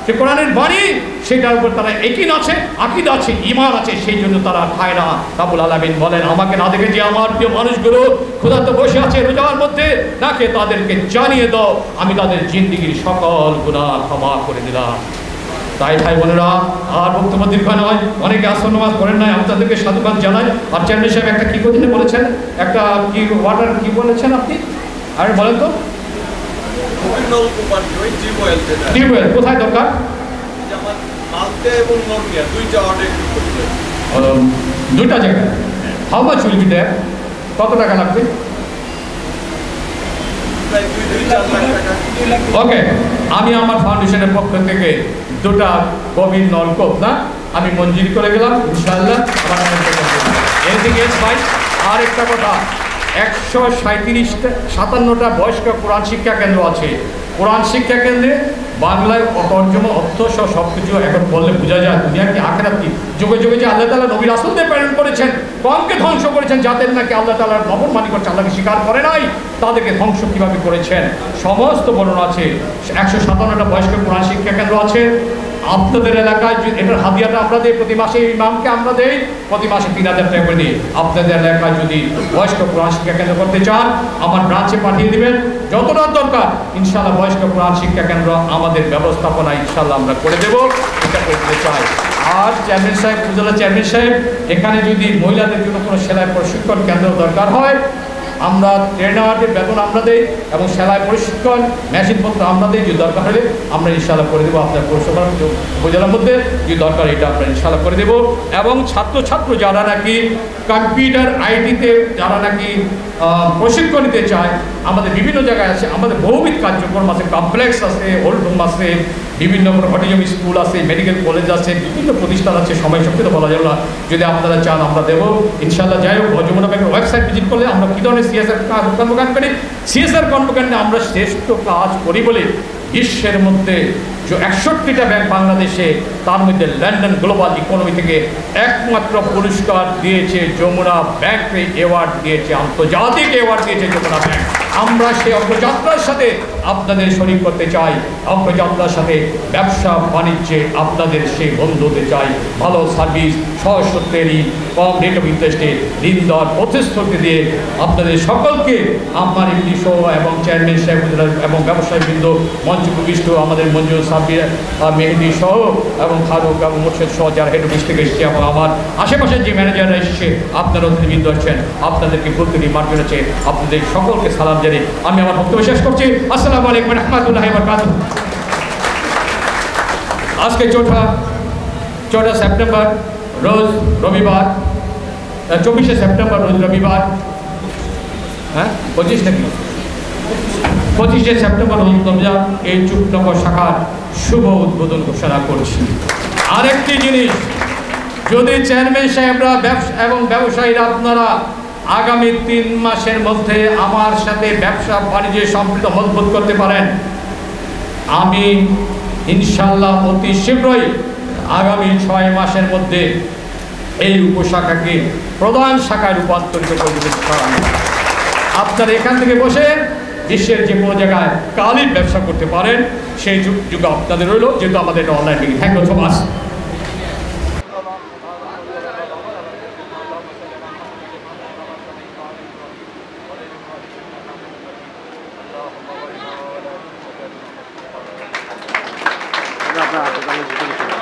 Speaker 12: যে কোরআনের বাণী, সেটার উপর তারা একই আছে, আকীদা আছে, ঈমান আছে, সেই জন্য তারা খায় না। রাব্বুল আলামিন বলেন, আমাকে না দেখে যে আমার প্রিয় মানুষগুলো ক্ষুধার্ত বসে আছে রোজার মধ্যে, নাকে তাদেরকে জানিয়ে দাও আমি তাদের জিন্দেগির সকল গুনাহ ক্ষমা করে দিলাম। তাই ভাই বোনেরা, আর বক্তব্য দীর্ঘ নয়, অনেকে আসর নামাজ পড়েন নাই, আমি তাদেরকে সাধুবাদ জানাই। আর চেয়ারম্যান সাহেব একটা কি কথা বলেছেন, একটা কি ওয়াটার কি বলেছেন আপনি? আর বলেন তো, টিউবওয়েল কোথায় দরকার? দুইটা জায়গায়। How much will be there? কত টাকা লাগবে? ওকে, আমি আমার ফাউন্ডেশনের পক্ষ থেকে 2টা গভীর নলকূপ আমি মঞ্জুরি করে গেলাম ইনশাআল্লাহ। এদিকে ভাই আর একটা কথা, 157টা বয়স্ক কোরআন শিক্ষা কেন্দ্র আছে। কোরআন শিক্ষা কেন্দ্রে বাংলায় তর্জমা অর্থ সহ সব কিছু এখন বললে বোঝা যায় দুনিয়া কি আখিরাত কি। যুগে যুগে যে আল্লাহ তাআলা নবী রাসূলদের প্রেরণ করেছেন, কমকে ধ্বংস করেছেন, যাদের নাকি আল্লাহ তাআলার নফরমানি করছে, আল্লাহকে স্বীকার করে নাই, তাদেরকে ধ্বংস কীভাবে করেছেন সমস্ত বর্ণনা আছে। 157টা বয়স্ক কোরআন শিক্ষা কেন্দ্র আছে। আপনাদের এলাকায় এটার হাদিয়াটা আমরা দিই, প্রতি মাসে ইমামকে আমরা দেই, প্রতি মাসে 3000 টাকা করে দিই। আপনাদের এলাকায় যদি বয়স্ক কোরআন শিক্ষা কেন্দ্র করতে চান, আমার ব্রাঞ্চে পাঠিয়ে দিবেন, যতটা দরকার ইনশাআল্লাহ বয়স্ক কোরআন শিক্ষা কেন্দ্র আমাদের ব্যবস্থাপনা ইনশাআল্লাহ আমরা করে দেবো, এটা করতে চাই। আর চেয়ারম্যান সাহেব, উপজেলা চেয়ারম্যান সাহেব, এখানে যদি মহিলাদের জন্য কোনো সেলাই প্রশিক্ষণ কেন্দ্র দরকার হয়, আমরা ট্রেনারদের বেতন আমরা দেই এবং সেলাই প্রশিক্ষণ মেশিনপত্র আমরা দিই। যদি দরকার হলে আমরা ইনশাআল্লাহ করে দেবো আপনার পৌরসভা উপজেলার মধ্যে, যদি দরকার এটা আমরা ইনশাআল্লাহ করে দেবো। এবং ছাত্র যারা নাকি কম্পিউটার আইটিতে যারা নাকি প্রশিক্ষণ নিতে চায়, আমাদের বিভিন্ন জায়গায় আছে, আমাদের বহুবিধ কার্যক্রম আছে, কমপ্লেক্স আছে, ওল্ড হোম আছে, বিভিন্ন অটিজম স্কুল আছে, মেডিকেল কলেজ আছে, বিভিন্ন প্রতিষ্ঠান আছে, সময় শক্তিতে বলা যাবে না। যদি আপনারা চান আমরা দেবো ইনশাআল্লাহ। যাই হোক, যমুনা ব্যাংকের ওয়েবসাইট ভিজিট করলে আমরা কী ধরনের সিএসআর কর্মকাণ্ড করি, সিএসআর কর্মকাণ্ডে আমরা শ্রেষ্ঠ কাজ করি বলে বিশ্বের মধ্যে যে 61টা ব্যাংক বাংলাদেশে, তার মধ্যে লন্ডন গ্লোবাল ইকোনমি থেকে একমাত্র পুরস্কার দিয়েছে যমুনা ব্যাংককে, অ্যাওয়ার্ড দিয়েছে, আন্তর্জাতিক অ্যাওয়ার্ড দিয়েছে যমুনা ব্যাংক। আমরা সেই অগ্রযাত্রার সাথে আপনাদের শরীক করতে চাই, অগ্রযাত্রার সাথে ব্যবসা বাণিজ্যে আপনাদের সেই বন্ধু হতে চাই। ভালো সার্ভিস, সহজ সূত্রে ঋণ, কম রেট অফ ইন্টারেস্টে ঋণ দেওয়ার প্রতিশ্রুতি দিয়ে আপনাদের সকলকে আমার এমডি সহ এবং চেয়ারম্যান সাহেব এবং ব্যবসায়ীবৃন্দ, মঞ্চ প্রবিষ্ট আমাদের মঞ্জুর সাব্বির মেহেদি সহ এবং ফারুক এবং মোর্শেদ সহ যারা হেড অফিস থেকে এসেছে এবং আমার আশেপাশের যে ম্যানেজাররা এসেছে, আপনারা অতিথিবৃন্দ আছেন, আপনাদেরকে প্রতিটি মার্জন আছে, আপনাদের সকলকে সালাম জানিয়ে আমি আমার বক্তব্য শেষ করছি। আসসালামু আলাইকুম ওয়া রাহমাতুল্লাহি ওয়া বারাকাতুহু। আজকে 4 সেপ্টেম্বর রোজ রবিবার, 24 সেপ্টেম্বর রোজ রবিবার, হ্যাঁ 25 নাকি 25 সেপ্টেম্বর রোজ রমজান এই চুপনগর শাখার শুভ উদ্বোধন ঘোষণা করছি। আরেকটি জিনিস, যদি চেয়ারম্যান সাহেবরা এবং ব্যবসায়ীরা আপনারা আগামী 3 মাসের মধ্যে আমার সাথে ব্যবসা বাণিজ্যের সম্পৃক্ত মজবুত করতে পারেন, আমি ইনশাআল্লাহ অতি শীঘ্রই আগামী 6 মাসের মধ্যে এই উপশাখাকে প্রধান শাখায় রূপান্তরিত করে দেবেন। আপনারা এখান থেকে বসে বিশ্বের যে কোনো জায়গায় কালির ব্যবসা করতে পারেন, সেই যুগ আপনাদের রইল, যেহেতু আমাদের এটা online meeting. Thank you so much.
Speaker 13: আপনার